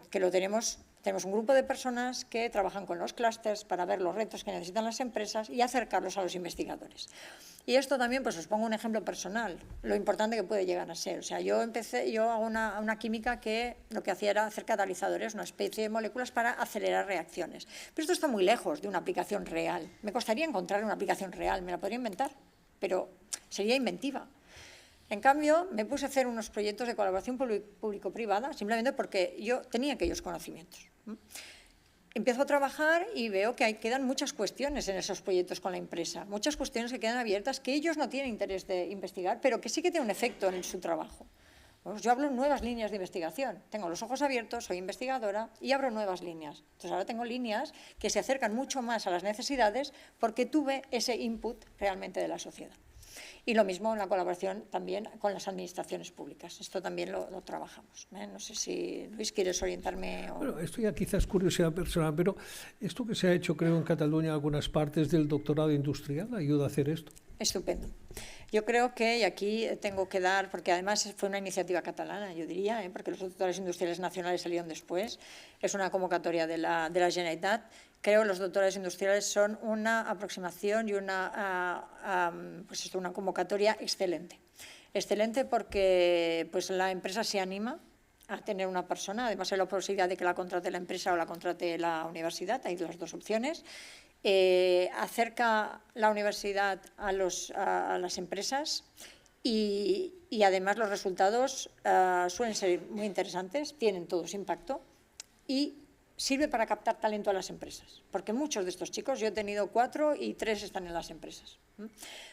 que lo tenemos un grupo de personas que trabajan con los clústeres para ver los retos que necesitan las empresas y acercarlos a los investigadores. Y esto también, pues os pongo un ejemplo personal, lo importante que puede llegar a ser. O sea, yo hago una química que lo que hacía era hacer catalizadores, una especie de moléculas para acelerar reacciones. Pero esto está muy lejos de una aplicación real. Me costaría encontrar una aplicación real, me la podría inventar, pero sería inventiva. En cambio, me puse a hacer unos proyectos de colaboración público-privada simplemente porque yo tenía aquellos conocimientos. Empiezo a trabajar y veo que quedan muchas cuestiones en esos proyectos con la empresa, muchas cuestiones que quedan abiertas que ellos no tienen interés de investigar, pero que sí que tienen un efecto en su trabajo. Pues yo hablo nuevas líneas de investigación, tengo los ojos abiertos, soy investigadora y abro nuevas líneas. Entonces ahora tengo líneas que se acercan mucho más a las necesidades porque tuve ese input realmente de la sociedad. Y lo mismo en la colaboración también con las administraciones públicas. Esto también lo trabajamos. No sé si, Luis, quieres orientarme. Bueno, esto ya quizás es curiosidad personal, pero esto que se ha hecho, creo, en Cataluña, en algunas partes del doctorado industrial, ¿ayuda a hacer esto? Estupendo. Yo creo que, y aquí tengo que dar, porque además fue una iniciativa catalana, yo diría, porque los doctores industriales nacionales salieron después, es una convocatoria de la Generalitat. Creo que los doctores industriales son una aproximación y una convocatoria excelente. Excelente porque pues, la empresa se anima a tener una persona, además hay la posibilidad de que la contrate la empresa o la contrate la universidad, hay las dos opciones. Acerca la universidad a las empresas y además los resultados suelen ser muy interesantes, tienen todos impacto y sirve para captar talento a las empresas, porque muchos de estos chicos, yo he tenido 4 y 3 están en las empresas.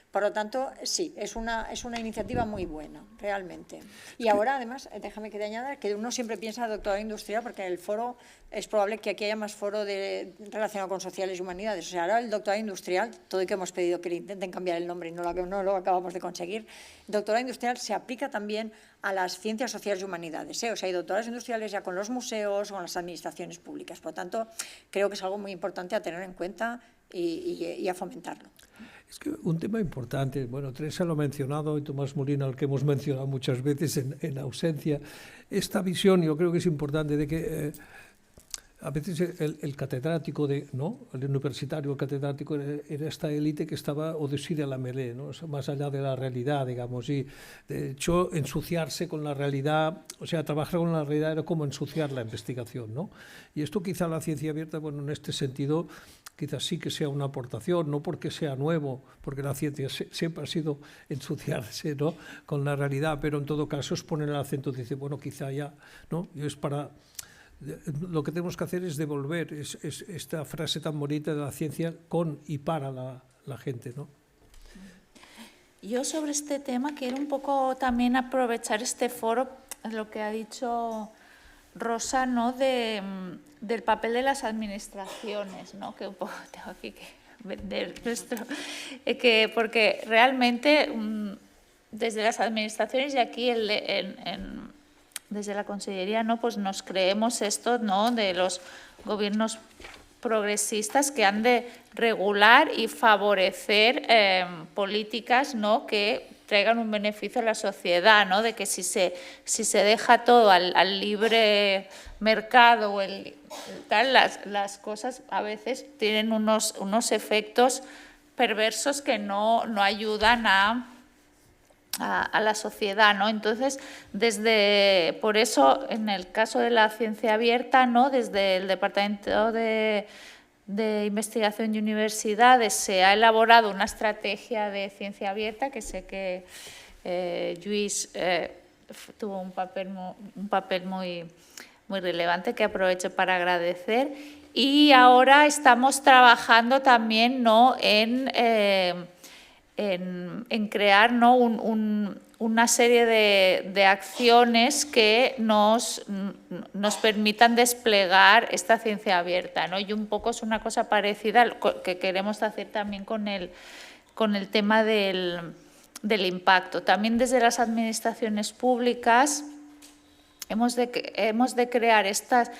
Por lo tanto, sí, es una iniciativa muy buena, realmente. Y ahora, además, déjame que te añada que uno siempre piensa en doctorado industrial porque en el foro es probable que aquí haya más foro relacionado con sociales y humanidades. O sea, ahora el doctorado industrial, todo y que hemos pedido que le intenten cambiar el nombre y no lo acabamos de conseguir, el doctorado industrial se aplica también a las ciencias sociales y humanidades. O sea, hay doctorados industriales ya con los museos o con las administraciones públicas. Por lo tanto, creo que es algo muy importante a tener en cuenta y a fomentarlo. Es que un tema importante, bueno, Teresa lo ha mencionado y Tomás Molina, al que hemos mencionado muchas veces en ausencia, esta visión yo creo que es importante de que a veces el catedrático, ¿no? El universitario, el catedrático era esta élite que estaba au-dessus de la mêlée, ¿no? Más allá de la realidad, digamos, y de hecho ensuciarse con la realidad, o sea, trabajar con la realidad era como ensuciar la investigación, ¿no? Y esto quizá la ciencia abierta, bueno, en este sentido, quizás sí que sea una aportación, no porque sea nuevo, porque la ciencia siempre ha sido ensuciarse, ¿no? Con la realidad, pero en todo caso es poner el acento, dice, bueno, quizá ya, ¿no? Y es para... Lo que tenemos que hacer es devolver esta frase tan bonita de la ciencia con y para la gente, ¿no? Yo sobre este tema quiero un poco también aprovechar este foro, lo que ha dicho Rosa, ¿no? Del papel de las administraciones, ¿no? Que un poco tengo aquí que vender nuestro, porque realmente desde las administraciones y aquí desde la Consellería, ¿no? Pues nos creemos esto, ¿no? De los gobiernos progresistas que han de regular y favorecer políticas, ¿no? Que traigan un beneficio a la sociedad, ¿no? De que si se deja todo al libre mercado o tal, las cosas a veces tienen unos efectos perversos que no ayudan a la sociedad, ¿no? Entonces, por eso, en el caso de la ciencia abierta, ¿no? Desde el Departamento de Investigación y Universidades se ha elaborado una estrategia de ciencia abierta, que sé que Lluís tuvo un papel muy relevante, que aprovecho para agradecer. Y ahora estamos trabajando también, ¿no? en crear, ¿no? una serie de acciones que nos permitan desplegar esta ciencia abierta, ¿no? Y un poco es una cosa parecida que queremos hacer también con el tema del impacto. También desde las administraciones públicas hemos de crear estas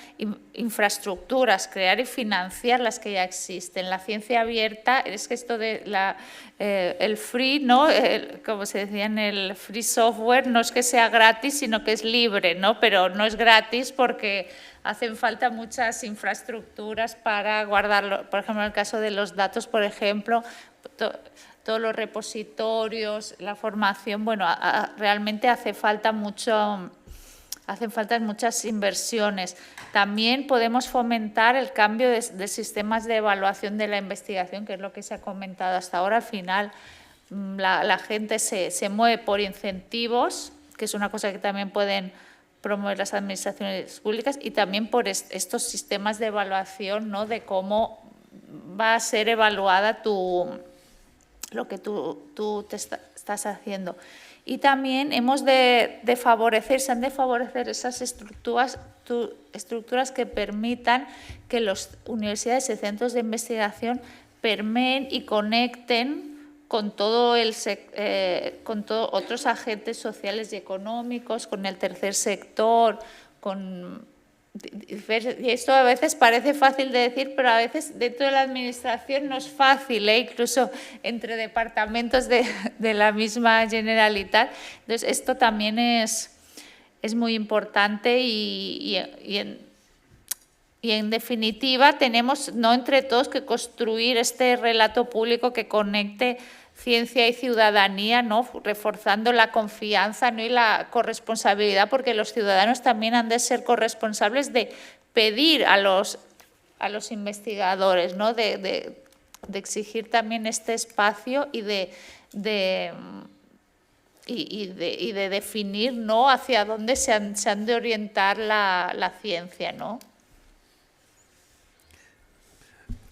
infraestructuras, crear y financiar las que ya existen. La ciencia abierta es que esto de el free, ¿no? Como se decía en el free software, no es que sea gratis, sino que es libre, ¿no? Pero no es gratis porque hacen falta muchas infraestructuras para guardarlo. Por ejemplo, en el caso de los datos, por ejemplo, todos los repositorios, la formación, bueno, realmente hacen falta muchas inversiones. También podemos fomentar el cambio de sistemas de evaluación de la investigación, que es lo que se ha comentado hasta ahora. Al final, la gente se mueve por incentivos, que es una cosa que también pueden promover las administraciones públicas, y también por estos sistemas de evaluación, ¿no? De cómo va a ser evaluada lo que tú te estás haciendo. Y también se han de favorecer esas estructuras que permitan que las universidades y centros de investigación permeen y conecten con otros agentes sociales y económicos, con el tercer sector, y esto a veces parece fácil de decir, pero a veces dentro de la administración no es fácil, incluso entre departamentos de la misma Generalitat. Entonces, esto también es muy importante y en definitiva tenemos, no entre todos, que construir este relato público que conecte ciencia y ciudadanía, ¿no? Reforzando la confianza, ¿no? Y la corresponsabilidad, porque los ciudadanos también han de ser corresponsables de pedir a los investigadores, ¿no? de exigir también este espacio y de definir, ¿no? Hacia dónde se han de orientar la ciencia, ¿no?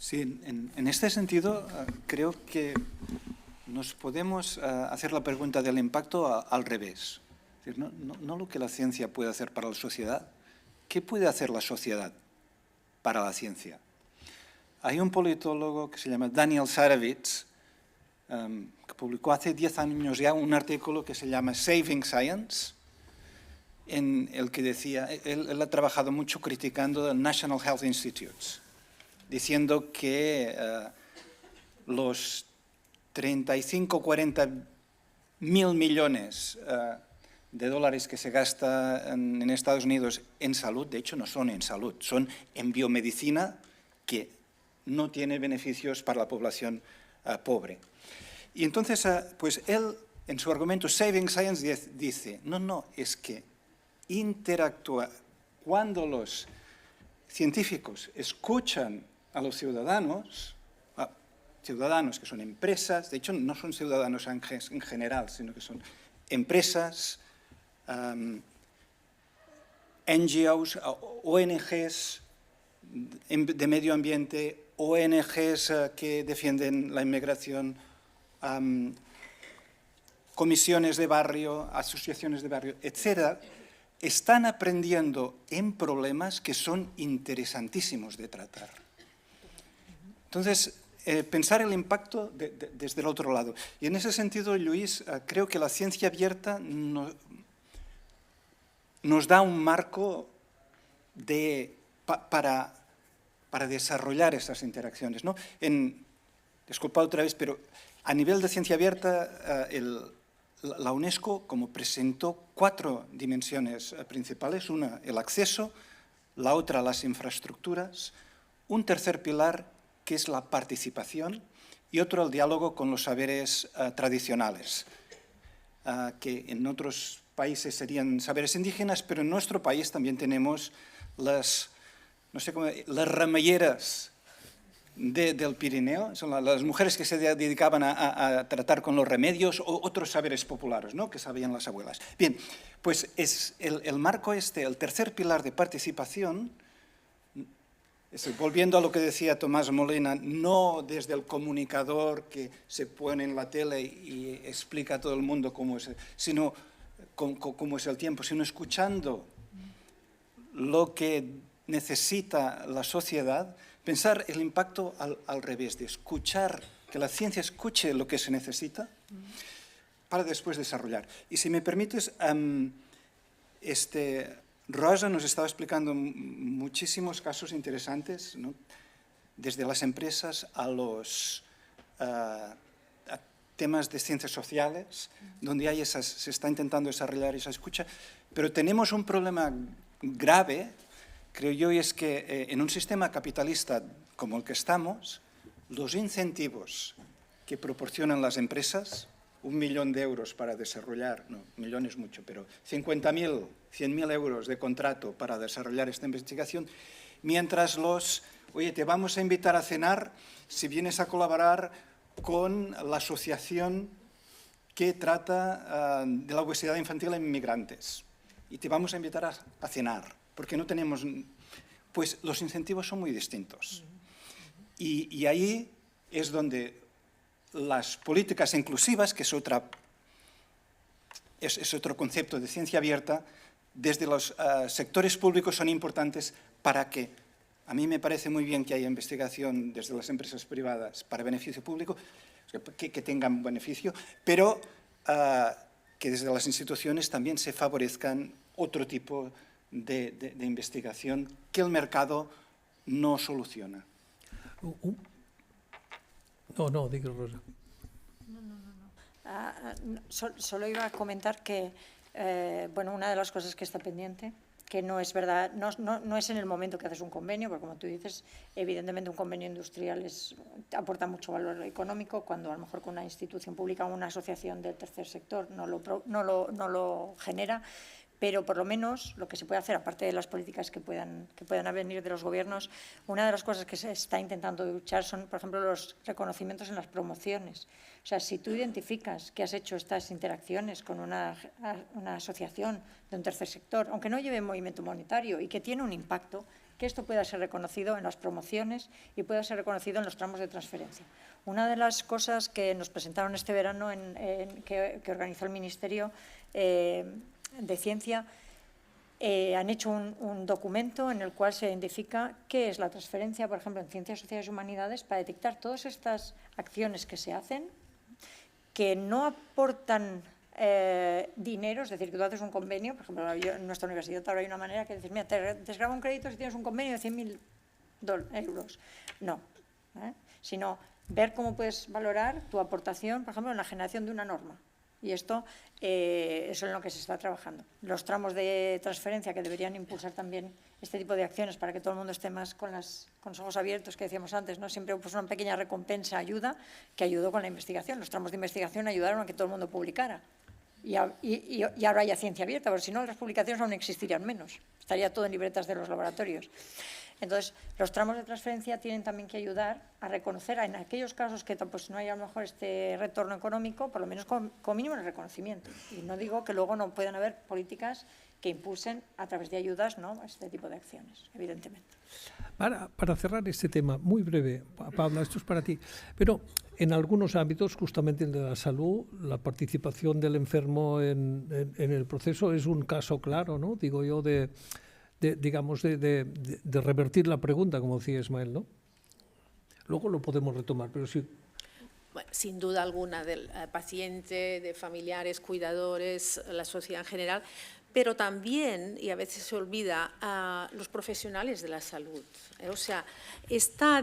Sí, en este sentido creo que nos podemos hacer la pregunta del impacto al revés. Es decir, no lo que la ciencia puede hacer para la sociedad, ¿qué puede hacer la sociedad para la ciencia? Hay un politólogo que se llama Daniel Sarevitz, que publicó hace 10 años ya un artículo que se llama Saving Science, en el que decía, él ha trabajado mucho criticando el National Health Institutes, diciendo que los 35 o 40 mil millones de dólares que se gasta en Estados Unidos en salud, de hecho no son en salud, son en biomedicina, que no tiene beneficios para la población pobre. Y entonces, pues él, en su argumento Saving Science, dice, no, es que interactúa cuando los científicos escuchan a los ciudadanos que son empresas, de hecho no son ciudadanos en general, sino que son empresas, NGOs, ONGs de medio ambiente, ONGs que defienden la inmigración, comisiones de barrio, asociaciones de barrio, etc., están aprendiendo en problemas que son interesantísimos de tratar. Entonces, pensar el impacto desde el otro lado. Y en ese sentido, Lluís, creo que la ciencia abierta nos da un marco para desarrollar esas interacciones, ¿no? Disculpa otra vez, pero a nivel de ciencia abierta, la UNESCO como presentó 4 dimensiones principales, una el acceso, la otra las infraestructuras, un tercer pilar que es la participación y otro el diálogo con los saberes tradicionales, que en otros países serían saberes indígenas, pero en nuestro país también tenemos las ramelleras del Pirineo, son las mujeres que se dedicaban a tratar con los remedios o otros saberes populares, ¿no?, que sabían las abuelas. Bien, pues es el marco el tercer pilar de participación, volviendo a lo que decía Tomás Molina, no desde el comunicador que se pone en la tele y explica a todo el mundo cómo es, sino cómo es el tiempo, sino escuchando lo que necesita la sociedad, pensar el impacto al revés, de escuchar, que la ciencia escuche lo que se necesita para después desarrollar. Y si me permites, Rosa nos estaba explicando muchísimos casos interesantes, ¿no?, desde las empresas a los a temas de ciencias sociales, donde se está intentando desarrollar esa escucha, pero tenemos un problema grave, creo yo, y es que en un sistema capitalista como el que estamos, los incentivos que proporcionan las empresas, 1 millón de euros para desarrollar, no, millón es mucho, pero 50.000, 100.000 euros de contrato para desarrollar esta investigación, mientras oye, te vamos a invitar a cenar si vienes a colaborar con la asociación que trata de la obesidad infantil en inmigrantes y te vamos a invitar a cenar, porque no tenemos... Pues los incentivos son muy distintos. Y ahí es donde las políticas inclusivas, que es otro concepto de ciencia abierta, desde los sectores públicos son importantes para que, a mí me parece muy bien que haya investigación desde las empresas privadas para beneficio público, que tengan beneficio, pero que desde las instituciones también se favorezcan otro tipo de investigación que el mercado no soluciona. No, digo Rosa. Solo iba a comentar que bueno, una de las cosas que está pendiente, que no es verdad, no es en el momento que haces un convenio, porque como tú dices, evidentemente un convenio industrial aporta mucho valor económico, cuando a lo mejor con una institución pública o una asociación del tercer sector no lo genera. Pero por lo menos lo que se puede hacer, aparte de las políticas que puedan venir de los gobiernos, una de las cosas que se está intentando luchar son, por ejemplo, los reconocimientos en las promociones. O sea, si tú identificas que has hecho estas interacciones con una asociación de un tercer sector, aunque no lleve movimiento monetario y que tiene un impacto, que esto pueda ser reconocido en las promociones y pueda ser reconocido en los tramos de transferencia. Una de las cosas que nos presentaron este verano que organizó el Ministerio de Ciencia, han hecho un documento en el cual se identifica qué es la transferencia, por ejemplo, en Ciencias Sociales y Humanidades, para detectar todas estas acciones que se hacen, que no aportan dinero, es decir, que tú haces un convenio, por ejemplo, en nuestra universidad ahora hay una manera que dices, mira, te desgrava un crédito si tienes un convenio de 100.000 euros. No, sino ver cómo puedes valorar tu aportación, por ejemplo, en la generación de una norma. Y esto es en lo que se está trabajando. Los tramos de transferencia que deberían impulsar también este tipo de acciones para que todo el mundo esté más con los ojos abiertos, que decíamos antes, ¿no? Siempre pues, una pequeña recompensa ayuda, que ayudó con la investigación. Los tramos de investigación ayudaron a que todo el mundo publicara. Y ahora haya ciencia abierta, porque si no las publicaciones aún existirían menos. Estaría todo en libretas de los laboratorios. Entonces, los tramos de transferencia tienen también que ayudar a reconocer en aquellos casos que pues, no haya a lo mejor este retorno económico, por lo menos con mínimo el reconocimiento. Y no digo que luego no puedan haber políticas que impulsen a través de ayudas, ¿no?, este tipo de acciones, evidentemente. Para cerrar este tema, muy breve, Paula, esto es para ti, pero en algunos ámbitos, justamente el de la salud, la participación del enfermo en el proceso es un caso claro, ¿no?, digo yo, de revertir la pregunta, como decía Ismael, ¿no? Luego lo podemos retomar, pero sí. Bueno, sin duda alguna, del paciente, de familiares, cuidadores, la sociedad en general, pero también, y a veces se olvida, a los profesionales de la salud. O sea, esta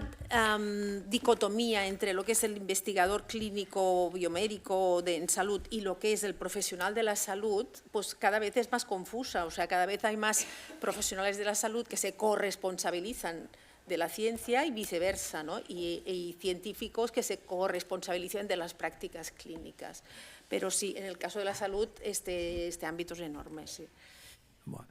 dicotomía entre lo que es el investigador clínico biomédico en salud y lo que es el profesional de la salud, pues cada vez es más confusa. O sea, cada vez hay más profesionales de la salud que se corresponsabilizan de la ciencia y viceversa, ¿no? Y científicos que se corresponsabilizan de las prácticas clínicas. Pero sí, en el caso de la salud, este ámbito es enorme, sí. Bueno,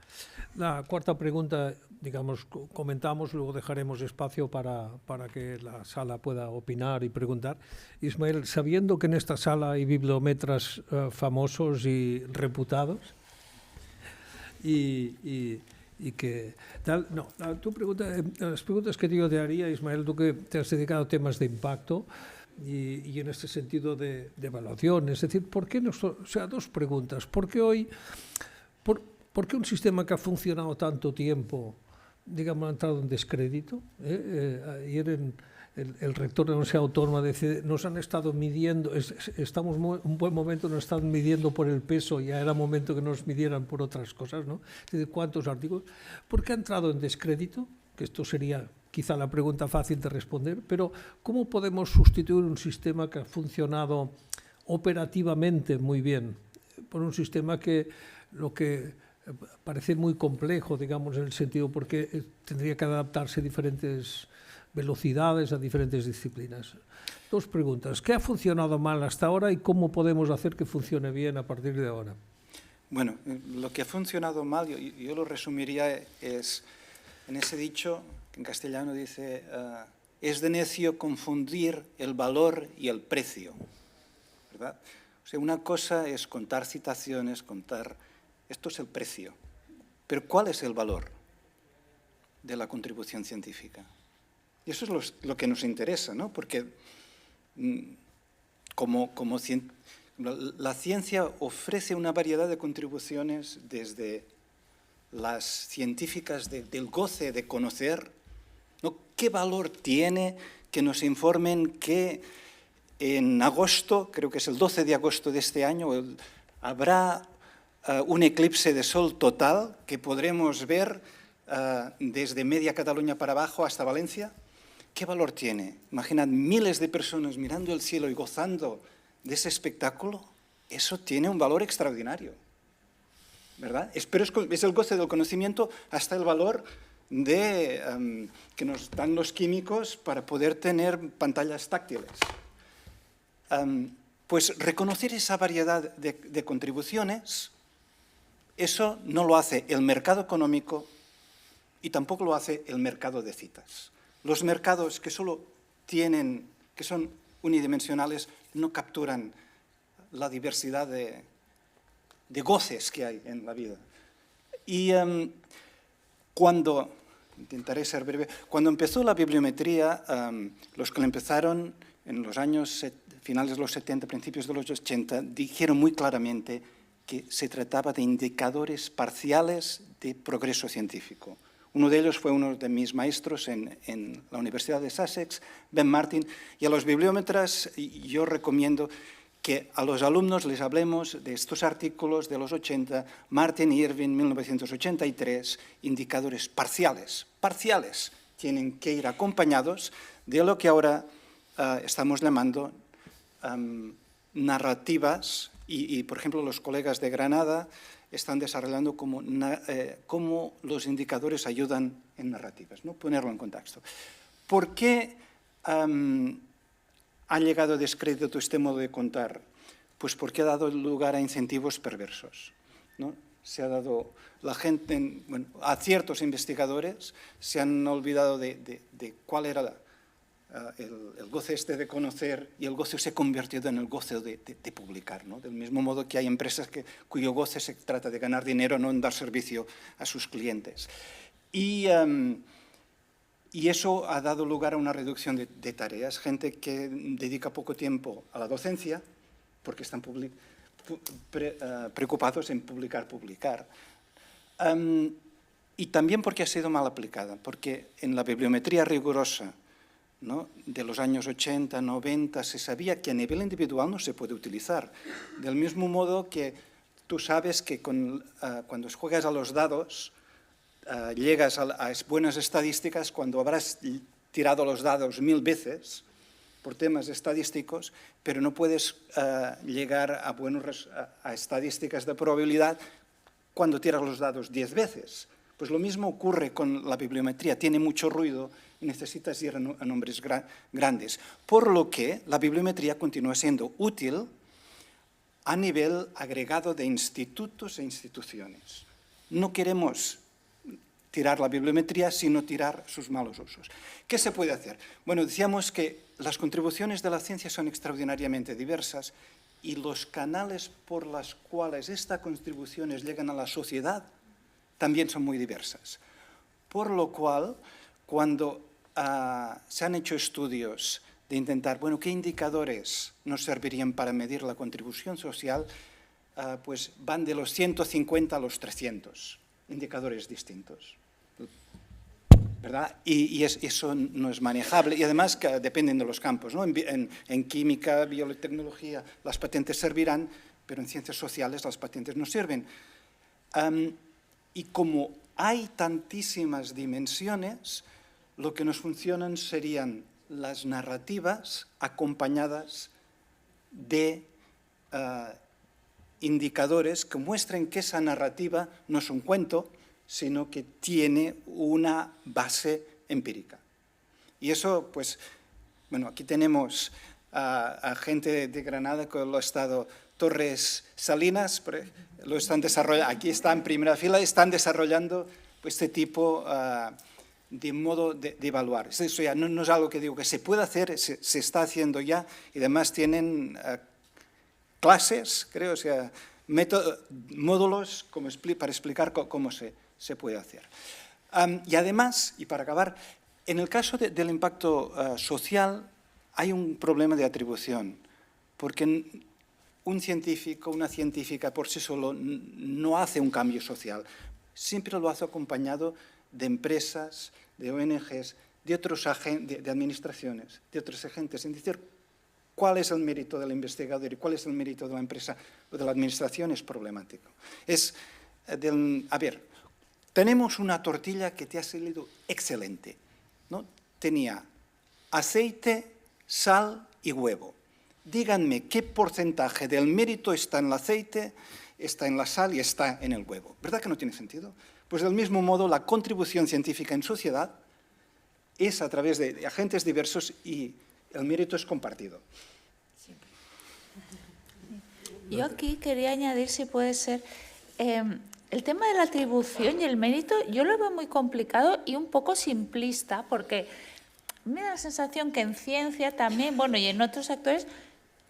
la cuarta pregunta, digamos, comentamos, luego dejaremos espacio para que la sala pueda opinar y preguntar. Ismael, sabiendo que en esta sala hay bibliometras famosos y reputados, y que tal, no, tu pregunta, las preguntas que yo te haría, Ismael, tú que te has dedicado a temas de impacto, y en este sentido de evaluación, es decir, ¿por qué o sea, dos preguntas? ¿Por qué hoy, por qué un sistema que ha funcionado tanto tiempo, digamos, ha entrado en descrédito? Ayer el rector de la Universidad Autónoma decía, nos han estado midiendo, estamos en un buen momento, nos están midiendo por el peso, ya era momento que nos midieran por otras cosas, ¿no? Es decir, ¿cuántos artículos? ¿Por qué ha entrado en descrédito? Que esto sería quizá la pregunta fácil de responder, pero ¿cómo podemos sustituir un sistema que ha funcionado operativamente muy bien por un sistema que lo que parece muy complejo, digamos, en el sentido porque tendría que adaptarse a diferentes velocidades, a diferentes disciplinas? Dos preguntas. ¿Qué ha funcionado mal hasta ahora y cómo podemos hacer que funcione bien a partir de ahora? Bueno, lo que ha funcionado mal, yo lo resumiría, es en ese dicho que en castellano dice, es de necio confundir el valor y el precio, ¿verdad? O sea, una cosa es contar citaciones, esto es el precio, pero ¿cuál es el valor de la contribución científica? Y eso es lo que nos interesa, ¿no? Porque la ciencia ofrece una variedad de contribuciones desde las científicas del goce de conocer, ¿no? ¿Qué valor tiene que nos informen que en agosto, creo que es el 12 de agosto de este año, habrá un eclipse de sol total que podremos ver desde media Cataluña para abajo hasta Valencia? ¿Qué valor tiene? Imaginad miles de personas mirando el cielo y gozando de ese espectáculo. Eso tiene un valor extraordinario, ¿verdad? Pero es el goce del conocimiento hasta el valor que nos dan los químicos para poder tener pantallas táctiles. Pues reconocer esa variedad de contribuciones, eso no lo hace el mercado económico y tampoco lo hace el mercado de citas. Los mercados que solo que son unidimensionales, no capturan la diversidad de goces que hay en la vida. Y intentaré ser breve, cuando empezó la bibliometría, los que la empezaron en los años finales de los 70, principios de los 80, dijeron muy claramente que se trataba de indicadores parciales de progreso científico. Uno de ellos fue uno de mis maestros en la Universidad de Sussex, Ben Martin, y a los bibliómetras yo recomiendo que a los alumnos les hablemos de estos artículos de los 80, Martin y Irving, 1983, indicadores parciales. Parciales tienen que ir acompañados de lo que ahora estamos llamando narrativas y, por ejemplo, los colegas de Granada están desarrollando cómo los indicadores ayudan en narrativas, ¿no? Ponerlo en contexto. ¿Por qué ha llegado a descrédito este modo de contar? Pues porque ha dado lugar a incentivos perversos, ¿no? Se ha dado a ciertos investigadores se han olvidado de cuál era el goce de conocer, y el goce se ha convertido en el goce de publicar, ¿no? Del mismo modo que hay empresas cuyo goce se trata de ganar dinero, no en dar servicio a sus clientes. Y eso ha dado lugar a una reducción de tareas. Gente que dedica poco tiempo a la docencia porque están preocupados en publicar. Y también porque ha sido mal aplicada, porque en la bibliometría rigurosa, ¿no?, de los años 80, 90, se sabía que a nivel individual no se puede utilizar. Del mismo modo que tú sabes que cuando juegas a los dados, llegas a buenas estadísticas cuando habrás tirado los dados 1000 veces por temas estadísticos, pero no puedes llegar a estadísticas de probabilidad cuando tiras los dados 10 veces. Pues lo mismo ocurre con la bibliometría, tiene mucho ruido y necesitas ir a nombres grandes. Por lo que la bibliometría continúa siendo útil a nivel agregado de institutos e instituciones. No queremos tirar la bibliometría, sino tirar sus malos usos. ¿Qué se puede hacer? Bueno, decíamos que las contribuciones de la ciencia son extraordinariamente diversas y los canales por los cuales estas contribuciones llegan a la sociedad también son muy diversas. Por lo cual, cuando se han hecho estudios de intentar, bueno, ¿qué indicadores nos servirían para medir la contribución social? Pues van de los 150 a los 300 indicadores distintos, ¿verdad? Y eso no es manejable y además que dependen de los campos, ¿no? En química, biotecnología, las patentes servirán, pero en ciencias sociales las patentes no sirven. Y como hay tantísimas dimensiones, lo que nos funcionan serían las narrativas acompañadas de indicadores que muestren que esa narrativa no es un cuento, sino que tiene una base empírica. Y eso, pues, bueno, aquí tenemos a gente de Granada con lo estado Torres Salinas, lo están desarrollando, aquí está en primera fila, están desarrollando pues, este tipo de modo de evaluar. Eso ya no es algo que digo que se puede hacer, se está haciendo ya y además tienen clases, creo, o sea, módulos para explicar cómo se puede hacer. Y además, y para acabar, en el caso del impacto social hay un problema de atribución, porque un científico, una científica por sí solo no hace un cambio social, siempre lo hace acompañado de empresas, de ONGs, de administraciones, de otros agentes, en decir cuál es el mérito del investigador y cuál es el mérito de la empresa o de la administración es problemático. A ver, tenemos una tortilla que te ha salido excelente, ¿no? Tenía aceite, sal y huevo. Díganme qué porcentaje del mérito está en el aceite, está en la sal y está en el huevo. ¿Verdad que no tiene sentido? Pues del mismo modo, la contribución científica en sociedad es a través de agentes diversos y el mérito es compartido. Yo aquí quería añadir, si puede ser, el tema de la atribución y el mérito, yo lo veo muy complicado y un poco simplista, porque me da la sensación que en ciencia también, bueno, y en otros sectores,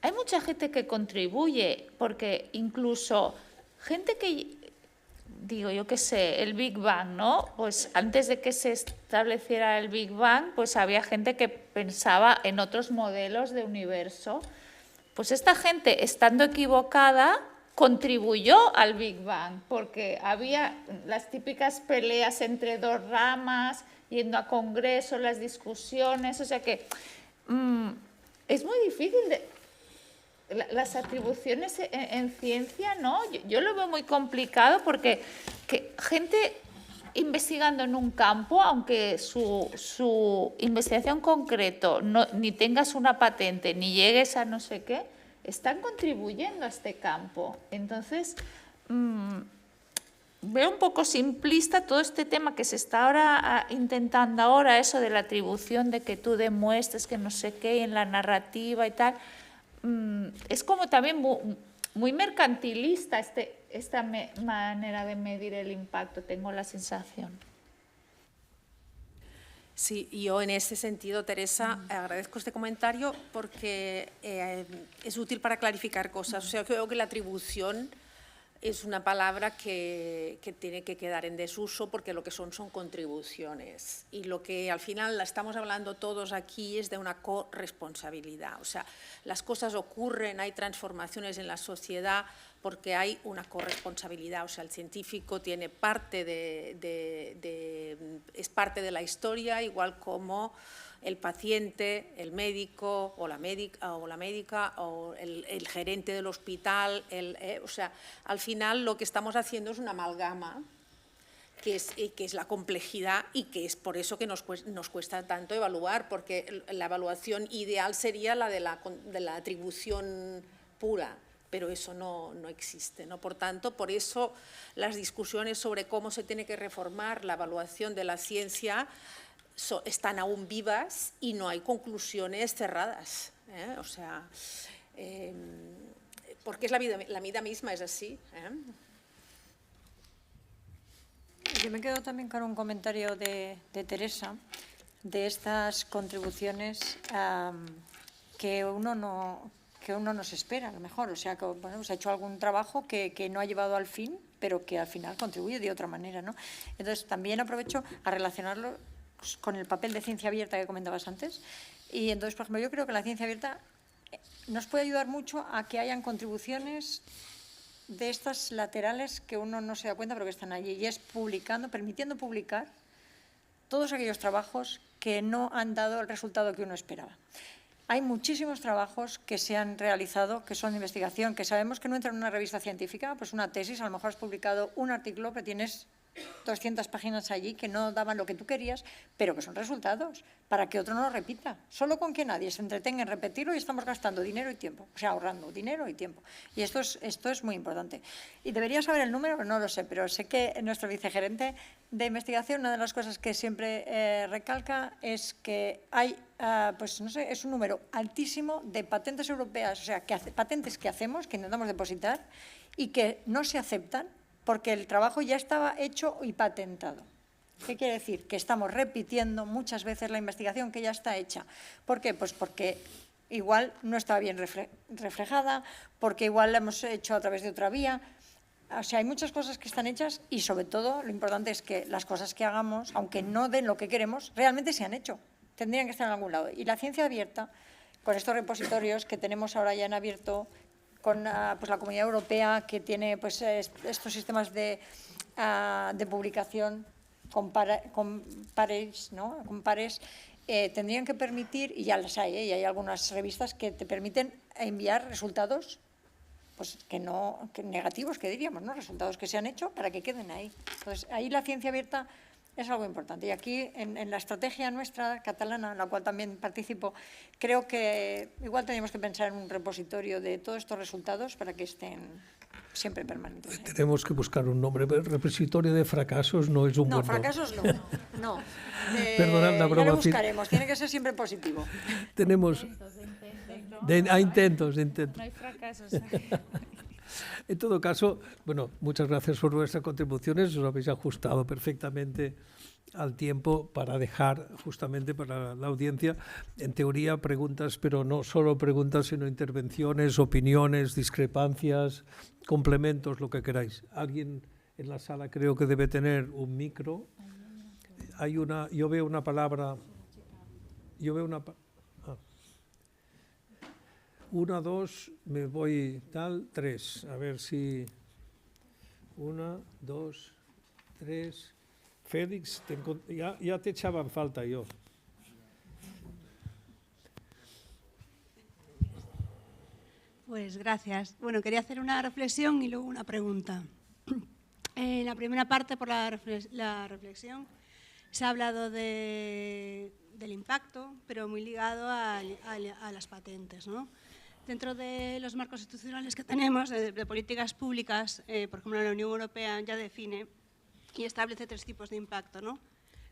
hay mucha gente que contribuye, porque incluso gente que, digo, yo qué sé, el Big Bang, ¿no? Pues antes de que se estableciera el Big Bang, pues había gente que pensaba en otros modelos de universo. Pues esta gente, estando equivocada, contribuyó al Big Bang, porque había las típicas peleas entre dos ramas, yendo a congresos, las discusiones, o sea que es muy difícil las atribuciones en ciencia, ¿no? Yo lo veo muy complicado porque gente investigando en un campo, aunque su investigación concreto ni tengas una patente, ni llegues a no sé qué, están contribuyendo a este campo. Entonces, veo un poco simplista todo este tema que se está ahora intentando ahora, eso de la atribución, de que tú demuestres que no sé qué, en la narrativa y tal. Es como también muy mercantilista esta manera de medir el impacto, tengo la sensación. Sí, yo en ese sentido, Teresa, agradezco este comentario porque es útil para clarificar cosas. O sea, creo que la atribución es una palabra que tiene que quedar en desuso porque lo que son contribuciones y lo que al final estamos hablando todos aquí es de una corresponsabilidad. O sea, las cosas ocurren, hay transformaciones en la sociedad porque hay una corresponsabilidad, o sea, el científico tiene es parte de la historia, igual como el paciente, el médico o la médica o el gerente del hospital, o sea, al final lo que estamos haciendo es una amalgama que es la complejidad y que es por eso que nos cuesta tanto evaluar, porque la evaluación ideal sería la de la atribución pura, pero eso no existe, ¿no? Por tanto, por eso las discusiones sobre cómo se tiene que reformar la evaluación de la ciencia están aún vivas y no hay conclusiones cerradas, ¿eh? O sea, porque es la vida misma es así, ¿eh? Yo me quedo también con un comentario de Teresa, de estas contribuciones que uno no se espera, a lo mejor. O sea, que bueno, se ha hecho algún trabajo que no ha llevado al fin, pero que al final contribuye de otra manera, ¿no? Entonces, también aprovecho a relacionarlo con el papel de ciencia abierta que comentabas antes. Y entonces, por ejemplo, yo creo que la ciencia abierta nos puede ayudar mucho a que hayan contribuciones de estas laterales que uno no se da cuenta pero que están allí, y es permitiendo publicar todos aquellos trabajos que no han dado el resultado que uno esperaba. Hay muchísimos trabajos que se han realizado, que son de investigación, que sabemos que no entran en una revista científica, pues una tesis, a lo mejor has publicado un artículo, pero tienes 200 páginas allí que no daban lo que tú querías, pero que son resultados, para que otro no lo repita. Solo con que nadie se entretenga en repetirlo y estamos gastando dinero y tiempo, o sea, ahorrando dinero y tiempo. Y esto es muy importante. Y debería saber el número, no lo sé, pero sé que nuestro vicegerente de investigación, una de las cosas que siempre recalca es que hay, pues no sé, es un número altísimo de patentes europeas, o sea, patentes que hacemos, que intentamos depositar y que no se aceptan porque el trabajo ya estaba hecho y patentado. ¿Qué quiere decir? Que estamos repitiendo muchas veces la investigación que ya está hecha. ¿Por qué? Pues porque igual no estaba bien reflejada, porque igual la hemos hecho a través de otra vía. O sea, hay muchas cosas que están hechas y, sobre todo, lo importante es que las cosas que hagamos, aunque no den lo que queremos, realmente se han hecho. Tendrían que estar en algún lado. Y la ciencia abierta, con estos repositorios que tenemos ahora ya en abierto, con pues, la Comunidad Europea, que tiene pues, estos sistemas de publicación con pares, ¿no? Con pares, tendrían que permitir, y ya las hay, y hay algunas revistas que te permiten enviar resultados pues, que negativos, que diríamos, ¿no? Resultados que se han hecho para que queden ahí. Entonces, ahí la ciencia abierta es algo importante. Y aquí, en la estrategia nuestra catalana, en la cual también participo, creo que igual tenemos que pensar en un repositorio de todos estos resultados para que estén siempre permanentes. Tenemos que buscar un nombre. Repositorio de fracasos no es un buen nombre. No, fracasos no. Perdonad la broma. Ya lo buscaremos, tiene que ser siempre positivo. Tenemos... intentos. No hay fracasos. En todo caso, bueno, muchas gracias por vuestras contribuciones, os habéis ajustado perfectamente al tiempo para dejar justamente para la audiencia, en teoría, preguntas, pero no solo preguntas, sino intervenciones, opiniones, discrepancias, complementos, lo que queráis. Alguien en la sala creo que debe tener un micro. Yo veo una palabra... 1, 2, me voy tal, 3. A ver si... 1, 2, 3... Félix, ya te echaba en falta yo. Pues gracias. Bueno, quería hacer una reflexión y luego una pregunta. En la primera parte, por la reflexión, se ha hablado del impacto, pero muy ligado a las patentes, ¿no? Dentro de los marcos institucionales que tenemos, de políticas públicas, por ejemplo, la Unión Europea ya define y establece 3 tipos de impacto, ¿no?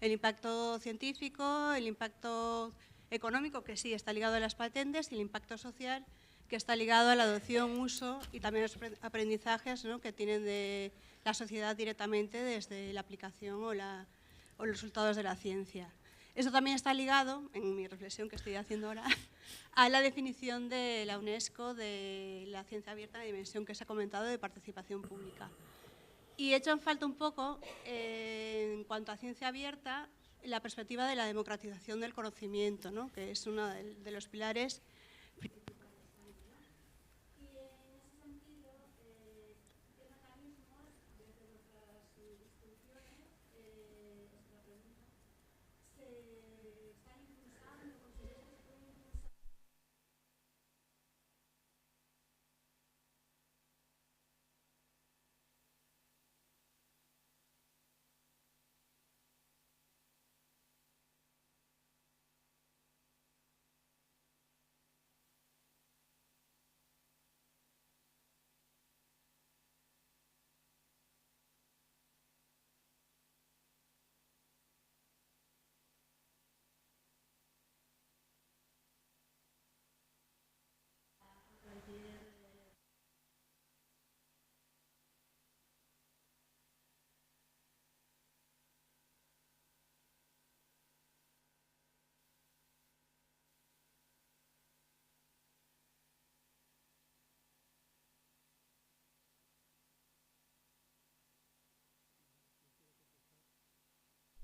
El impacto científico, el impacto económico, que sí está ligado a las patentes, y el impacto social, que está ligado a la adopción, uso y también los aprendizajes, ¿no?, que tienen de la sociedad directamente desde la aplicación o los resultados de la ciencia. Eso también está ligado, en mi reflexión que estoy haciendo ahora, a la definición de la UNESCO de la ciencia abierta en la dimensión que se ha comentado de participación pública. Y he hecho en falta un poco, en cuanto a ciencia abierta, la perspectiva de la democratización del conocimiento, ¿no?, que es uno de los pilares. Y en ese sentido,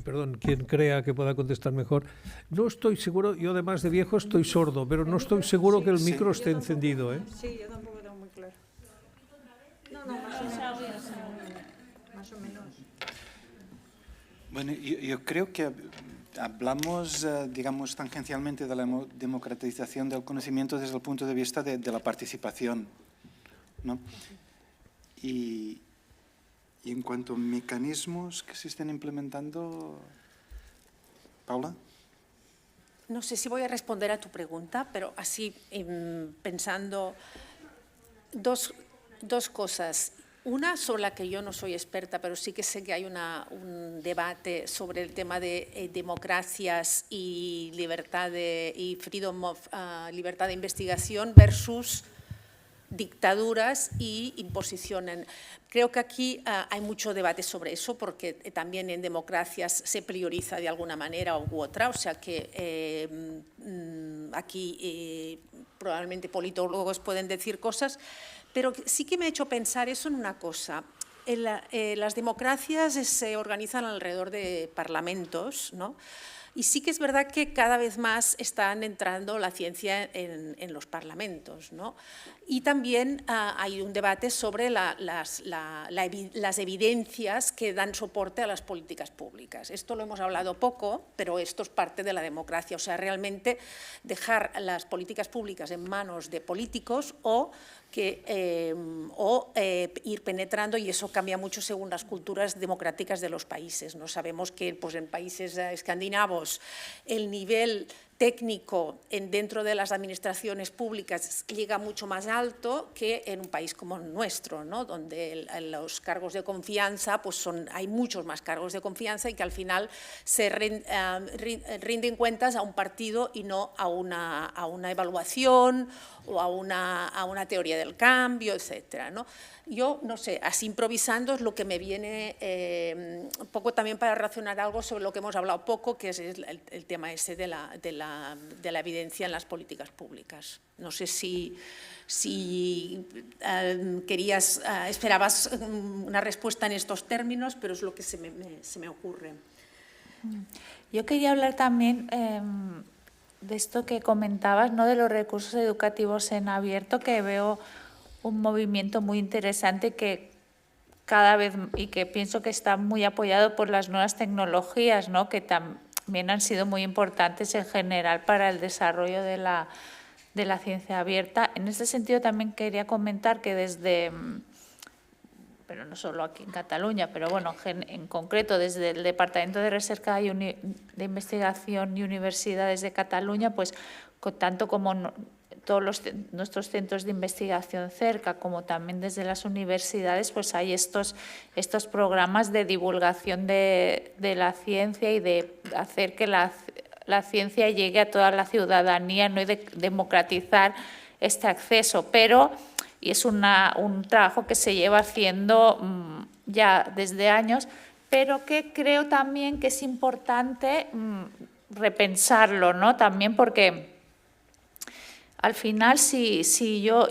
perdón, quien crea que pueda contestar mejor. No estoy seguro, yo además de viejo estoy sordo, pero no estoy seguro que el micro esté encendido, ¿eh? Sí, yo tampoco tengo muy claro. No, más o menos. Bueno, yo creo que hablamos, digamos, tangencialmente de la democratización del conocimiento desde el punto de vista de la participación, ¿no? Y en cuanto a mecanismos que se estén implementando, Paula. No sé si voy a responder a tu pregunta, pero así pensando dos cosas. Una sobre la que yo no soy experta, pero sí que sé que hay un debate sobre el tema de democracias y libertad y libertad de investigación versus dictaduras y imposición. Creo que aquí hay mucho debate sobre eso, porque también en democracias se prioriza de alguna manera u otra, o sea que aquí probablemente politólogos pueden decir cosas, pero sí que me ha hecho pensar eso en una cosa. Las democracias se organizan alrededor de parlamentos, ¿no? Y sí que es verdad que cada vez más están entrando la ciencia en los parlamentos, ¿no? Y también hay un debate sobre las evidencias que dan soporte a las políticas públicas. Esto lo hemos hablado poco, pero esto es parte de la democracia. O sea, realmente dejar las políticas públicas en manos de políticos o ir penetrando, y eso cambia mucho según las culturas democráticas de los países, ¿no? Sabemos que pues, en países escandinavos el nivel técnico dentro de las administraciones públicas llega mucho más alto que en un país como el nuestro, ¿no? Donde los cargos de confianza, pues hay muchos más cargos de confianza y que al final se rinden cuentas a un partido y no a una evaluación o a una teoría del cambio, etcétera, ¿no? Yo, no sé, así improvisando es lo que me viene un poco también para razonar algo sobre lo que hemos hablado poco, que es el tema ese de la evidencia en las políticas públicas. No sé si esperabas una respuesta en estos términos, pero es lo que se me ocurre. Yo quería hablar también de esto que comentabas, ¿no? De los recursos educativos en abierto, que veo un movimiento muy interesante que cada vez, y que pienso que está muy apoyado por las nuevas tecnologías, ¿no? Que también han sido muy importantes en general para el desarrollo de la ciencia abierta. En este sentido también quería comentar que desde, pero no solo aquí en Cataluña, pero bueno, en concreto desde el Departamento de Recerca de Investigación y Universidades de Cataluña, pues tanto como todos nuestros centros de investigación cerca, como también desde las universidades, pues hay estos programas de divulgación de la ciencia y de hacer que la ciencia llegue a toda la ciudadanía, ¿no? Y de democratizar este acceso. Y es un trabajo que se lleva haciendo ya desde años, pero que creo también que es importante repensarlo, ¿no? También porque al final, si yo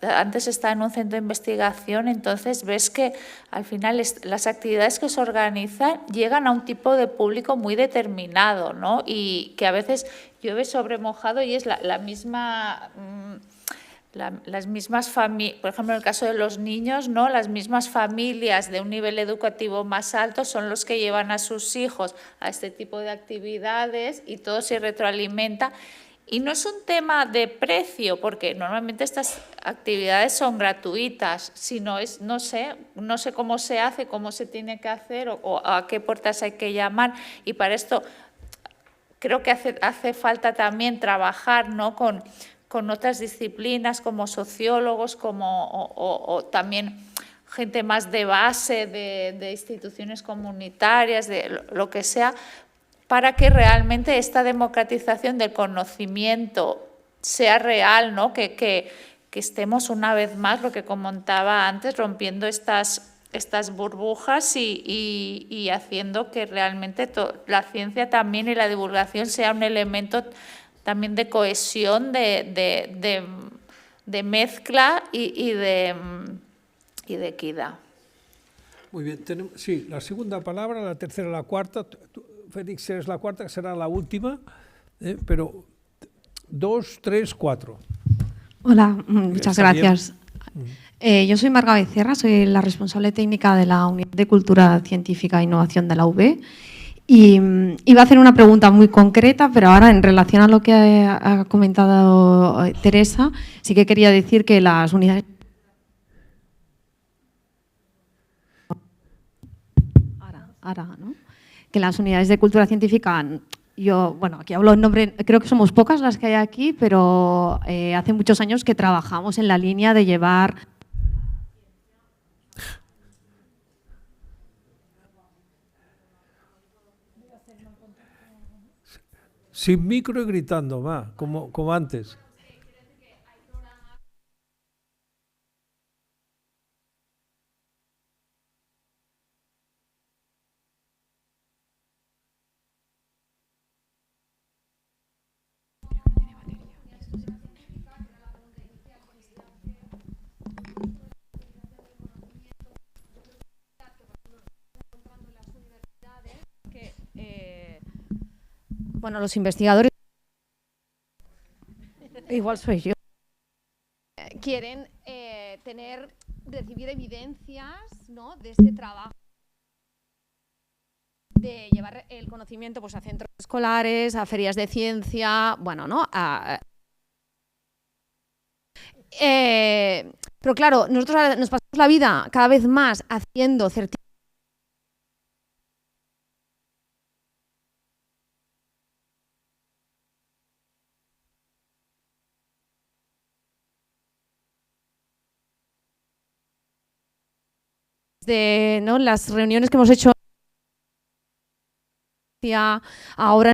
antes estaba en un centro de investigación, entonces ves que al final las actividades que se organizan llegan a un tipo de público muy determinado, ¿no? Y que a veces llueve sobre mojado y es las mismas familias, por ejemplo, en el caso de los niños, ¿no? Las mismas familias de un nivel educativo más alto son los que llevan a sus hijos a este tipo de actividades y todo se retroalimenta. Y no es un tema de precio, porque normalmente estas actividades son gratuitas, sino no sé cómo se hace, cómo se tiene que hacer o a qué puertas hay que llamar. Y para esto creo que hace falta también trabajar, ¿no? con otras disciplinas como sociólogos o también gente más de base de instituciones comunitarias, de lo que sea, para que realmente esta democratización del conocimiento sea real, ¿no? Que estemos una vez más, lo que comentaba antes, rompiendo estas burbujas y haciendo que realmente la ciencia también y la divulgación sea un elemento también de cohesión, de mezcla y de equidad. Muy bien, sí, la segunda palabra, la tercera, la cuarta. Félix, eres la cuarta, que será la última, pero 2, 3, 4. Hola, muchas gracias. Yo soy Marga Becerra, soy la responsable técnica de la Unidad de Cultura Científica e Innovación de la UB. Y iba a hacer una pregunta muy concreta, pero ahora en relación a lo que ha comentado Teresa, sí que quería decir que las unidades... Ahora, ¿no? Que las unidades de cultura científica, bueno, aquí hablo en nombre, creo que somos pocas las que hay aquí, pero hace muchos años que trabajamos en la línea de llevar... Sin micro y gritando, va, como antes. Bueno, los investigadores, igual soy yo, quieren recibir evidencias, ¿no?, de ese trabajo, de llevar el conocimiento pues, a centros escolares, a ferias de ciencia, bueno, ¿no? Pero claro, nosotros ahora nos pasamos la vida cada vez más haciendo certificados de, ¿no?, las reuniones que hemos hecho ahora.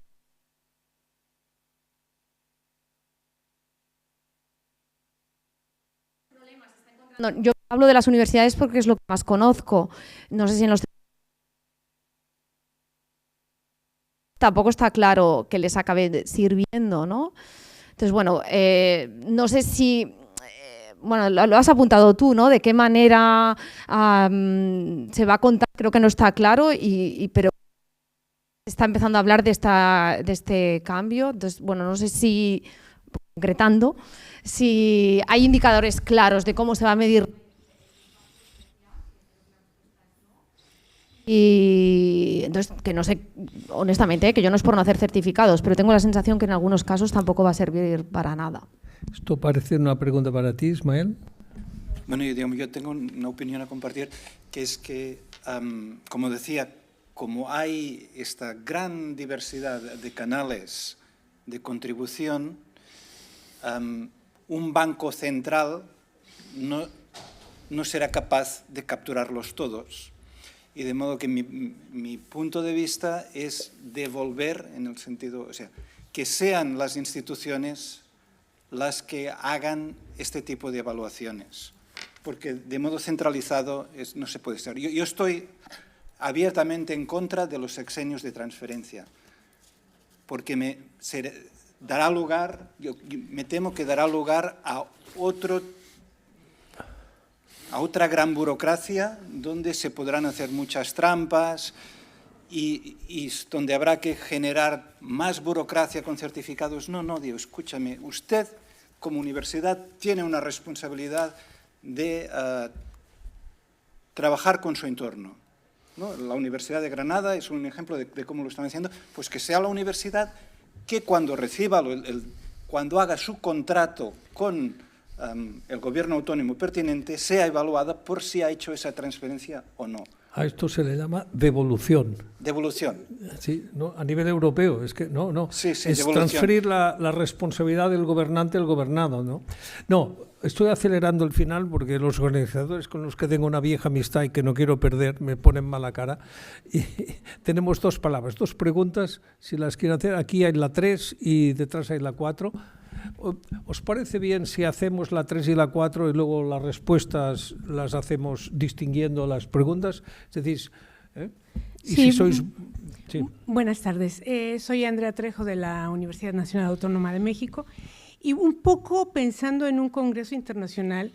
Yo hablo de las universidades porque es lo que más conozco. No sé si en los... Tampoco está claro que les acabe sirviendo, ¿no? Entonces, bueno, no sé si... Bueno, lo has apuntado tú, ¿no? De qué manera se va a contar, creo que no está claro, pero está empezando a hablar de este cambio. Entonces, bueno, no sé si, concretando, si hay indicadores claros de cómo se va a medir. Y entonces, que no sé, honestamente, que yo no es por no hacer certificados, pero tengo la sensación que en algunos casos tampoco va a servir para nada. Esto parece una pregunta para ti, Ismael. Bueno, yo tengo una opinión a compartir, que es que, como decía, como hay esta gran diversidad de canales de contribución, un banco central no será capaz de capturarlos todos. Y de modo que mi punto de vista es devolver, en el sentido, o sea, que sean las instituciones las que hagan este tipo de evaluaciones, porque de modo centralizado no se puede estar. Yo estoy abiertamente en contra de los sexenios de transferencia, porque me temo que dará lugar a otra gran burocracia donde se podrán hacer muchas trampas y donde habrá que generar más burocracia con certificados. No, Dios, escúchame, usted como universidad tiene una responsabilidad de trabajar con su entorno, ¿no? La Universidad de Granada es un ejemplo de cómo lo están haciendo, pues que sea la universidad que cuando reciba, cuando haga su contrato con el gobierno autónomo pertinente, sea evaluada por si ha hecho esa transferencia o no. A esto se le llama devolución. Devolución. Sí, ¿no? A nivel europeo, es que no. Sí, es devolución. Transferir la responsabilidad del gobernante al gobernado, ¿no? No, estoy acelerando el final porque los organizadores con los que tengo una vieja amistad y que no quiero perder me ponen mala cara. Y tenemos dos palabras, dos preguntas, si las quieren hacer. Aquí hay la 3 y detrás hay la 4. ¿Os parece bien si hacemos la 3 y la 4 y luego las respuestas las hacemos distinguiendo las preguntas? Es decir, y sí. si sois... Sí. Buenas tardes. Soy Andrea Trejo de la Universidad Nacional Autónoma de México y un poco pensando en un congreso internacional,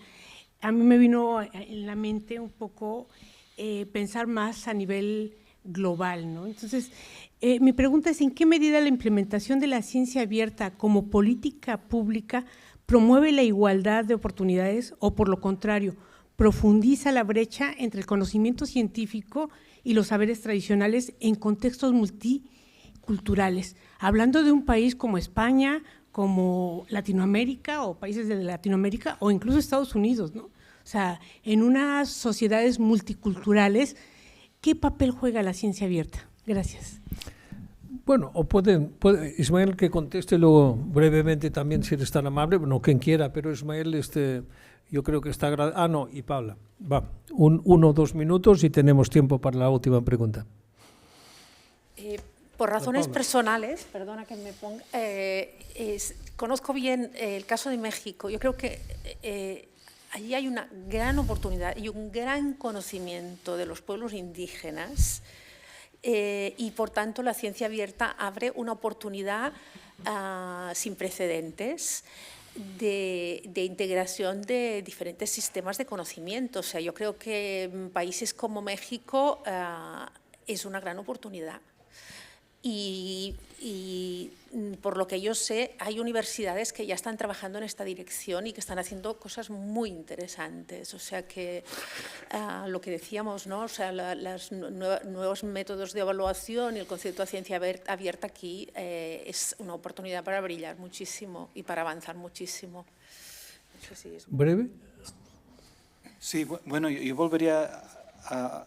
a mí me vino en la mente un poco pensar más a nivel global, ¿no? Entonces, mi pregunta es, ¿en qué medida la implementación de la ciencia abierta como política pública promueve la igualdad de oportunidades o, por lo contrario, profundiza la brecha entre el conocimiento científico y los saberes tradicionales en contextos multiculturales? Hablando de un país como España, como Latinoamérica o países de Latinoamérica o incluso Estados Unidos, ¿no? O sea, en unas sociedades multiculturales, ¿qué papel juega la ciencia abierta? Gracias. Bueno, o puede Ismael que conteste luego brevemente también, si eres tan amable, bueno, quien quiera, pero Ismael, yo creo que está agradecido. Ah, no, y Paula. Va, 1 o 2 minutos y tenemos tiempo para la última pregunta. Por razones personales, perdona que me ponga, conozco bien el caso de México. Yo creo que allí hay una gran oportunidad y un gran conocimiento de los pueblos indígenas y, por tanto, la ciencia abierta abre una oportunidad sin precedentes de integración de diferentes sistemas de conocimiento. O sea, yo creo que en países como México es una gran oportunidad. Y por lo que yo sé, hay universidades que ya están trabajando en esta dirección y que están haciendo cosas muy interesantes. O sea que lo que decíamos, ¿no? O sea, los nuevos métodos de evaluación y el concepto de ciencia abierta aquí es una oportunidad para brillar muchísimo y para avanzar muchísimo. No sé si es... ¿Breve? Sí, bueno, yo volvería a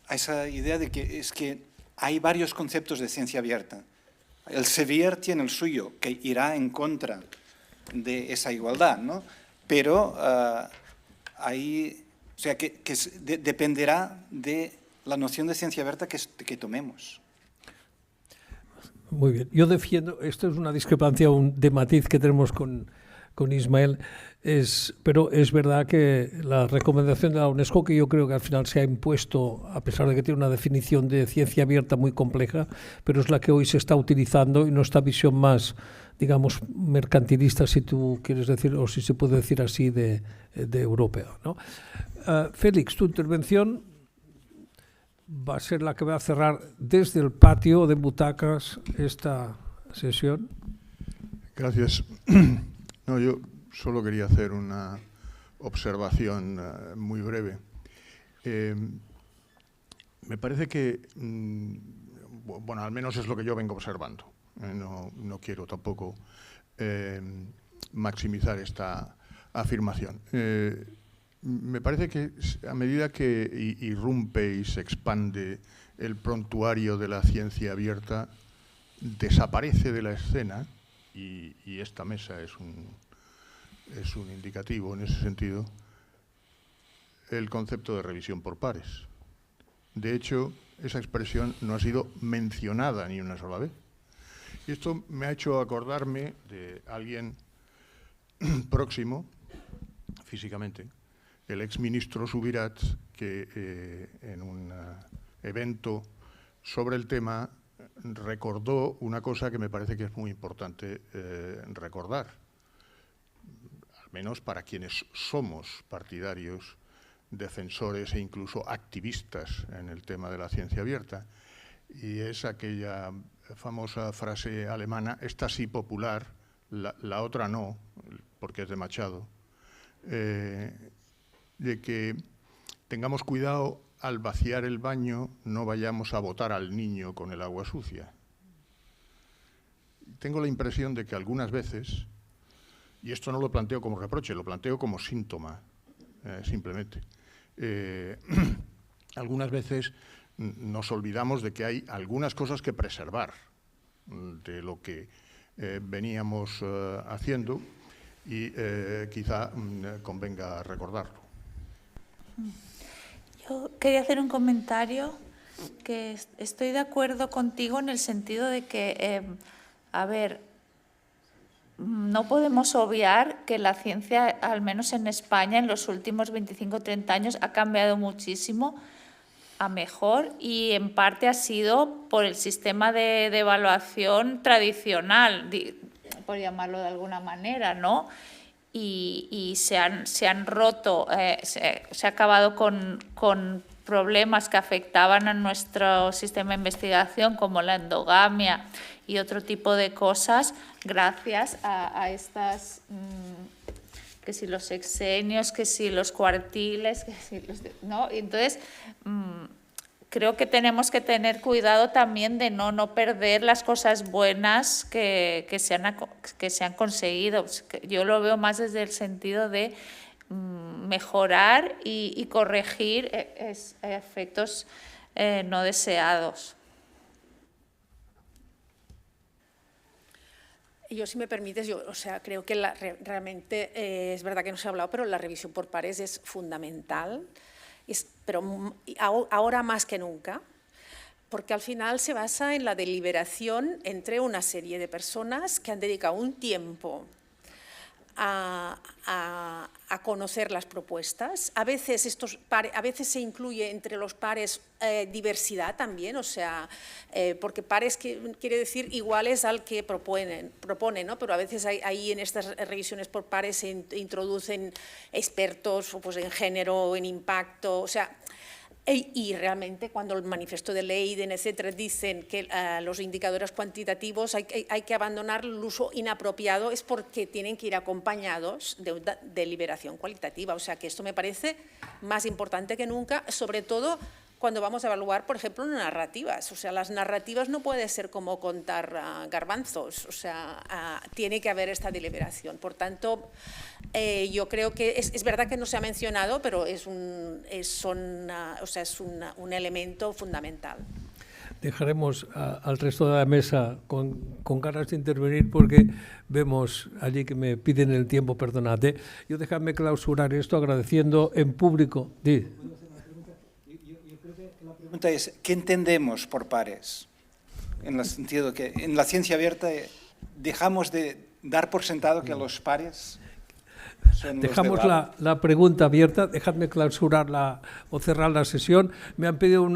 esa idea de que es que hay varios conceptos de ciencia abierta. El Sevier tiene el suyo, que irá en contra de esa igualdad, ¿no? Pero o sea, que dependerá de la noción de ciencia abierta que tomemos. Muy bien. Yo defiendo, esto es una discrepancia de matiz que tenemos con Ismael, pero es verdad que la recomendación de la UNESCO, que yo creo que al final se ha impuesto, a pesar de que tiene una definición de ciencia abierta muy compleja, pero es la que hoy se está utilizando y no esta visión más, digamos, mercantilista, si tú quieres decir, o si se puede decir así, de europeo, ¿no? Félix, tu intervención va a ser la que va a cerrar desde el patio de butacas esta sesión. Gracias. No, yo solo quería hacer una observación muy breve. Me parece que, bueno, al menos es lo que yo vengo observando. No quiero tampoco maximizar esta afirmación. Me parece que a medida que irrumpe y se expande el prontuario de la ciencia abierta, desaparece de la escena, y esta mesa es un indicativo en ese sentido, el concepto de revisión por pares. De hecho, esa expresión no ha sido mencionada ni una sola vez. Y esto me ha hecho acordarme de alguien próximo, físicamente, el exministro Subirats, que en un evento sobre el tema recordó una cosa que me parece que es muy importante recordar, al menos para quienes somos partidarios, defensores e incluso activistas en el tema de la ciencia abierta, y es aquella famosa frase alemana, esta sí popular, la otra no, porque es de Machado, de que tengamos cuidado al vaciar el baño, no vayamos a botar al niño con el agua sucia. Tengo la impresión de que algunas veces, y esto no lo planteo como reproche, lo planteo como síntoma, simplemente, algunas veces nos olvidamos de que hay algunas cosas que preservar de lo que veníamos haciendo y quizá convenga recordarlo. Yo quería hacer un comentario que estoy de acuerdo contigo en el sentido de que, a ver, no podemos obviar que la ciencia, al menos en España, en los últimos 25 o 30 años ha cambiado muchísimo a mejor y en parte ha sido por el sistema de evaluación tradicional, por llamarlo de alguna manera, ¿no? Y se han roto, se ha acabado con problemas que afectaban a nuestro sistema de investigación, como la endogamia y otro tipo de cosas, gracias a estas, que si los sexenios, que si los cuartiles, que si los, ¿no? Y entonces, creo que tenemos que tener cuidado también de no perder las cosas buenas que se han conseguido. Yo lo veo más desde el sentido de mejorar y corregir efectos no deseados. Yo, si me permites, creo que realmente es verdad que no se ha hablado, pero la revisión por pares es fundamental, pero ahora más que nunca, porque al final se basa en la deliberación entre una serie de personas que han dedicado un tiempo a conocer las propuestas. A veces se incluye entre los pares diversidad también, porque pares quiere decir iguales al que propone, ¿no? Pero a veces ahí en estas revisiones por pares se introducen expertos pues, en género, en impacto, y realmente cuando el manifiesto de Leiden, etcétera, dicen que los indicadores cuantitativos hay que abandonar el uso inapropiado, es porque tienen que ir acompañados de una deliberación cualitativa. O sea que esto me parece más importante que nunca, sobre todo cuando vamos a evaluar, por ejemplo, narrativas. Las narrativas no puede ser como contar garbanzos, tiene que haber esta deliberación. Por tanto, yo creo que es verdad que no se ha mencionado, pero es un elemento fundamental. Dejaremos al resto de la mesa con ganas de intervenir porque vemos allí que me piden el tiempo, perdonad. Yo déjame clausurar esto agradeciendo en público. La pregunta es, ¿qué entendemos por pares? En el sentido que en la ciencia abierta dejamos de dar por sentado que los pares son Dejamos los de la pregunta abierta, dejadme clausurar o cerrar la sesión. Me han pedido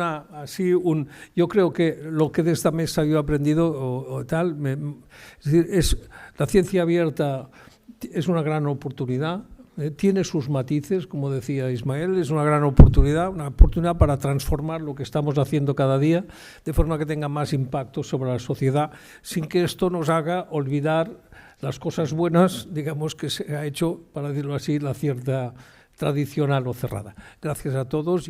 yo creo que lo que de esta mesa yo he aprendido es decir, la ciencia abierta es una gran oportunidad. Tiene sus matices, como decía Ismael, es una gran oportunidad, para transformar lo que estamos haciendo cada día, de forma que tenga más impacto sobre la sociedad, sin que esto nos haga olvidar las cosas buenas, digamos, que se ha hecho, para decirlo así, la cierta tradicional o cerrada. Gracias a todos.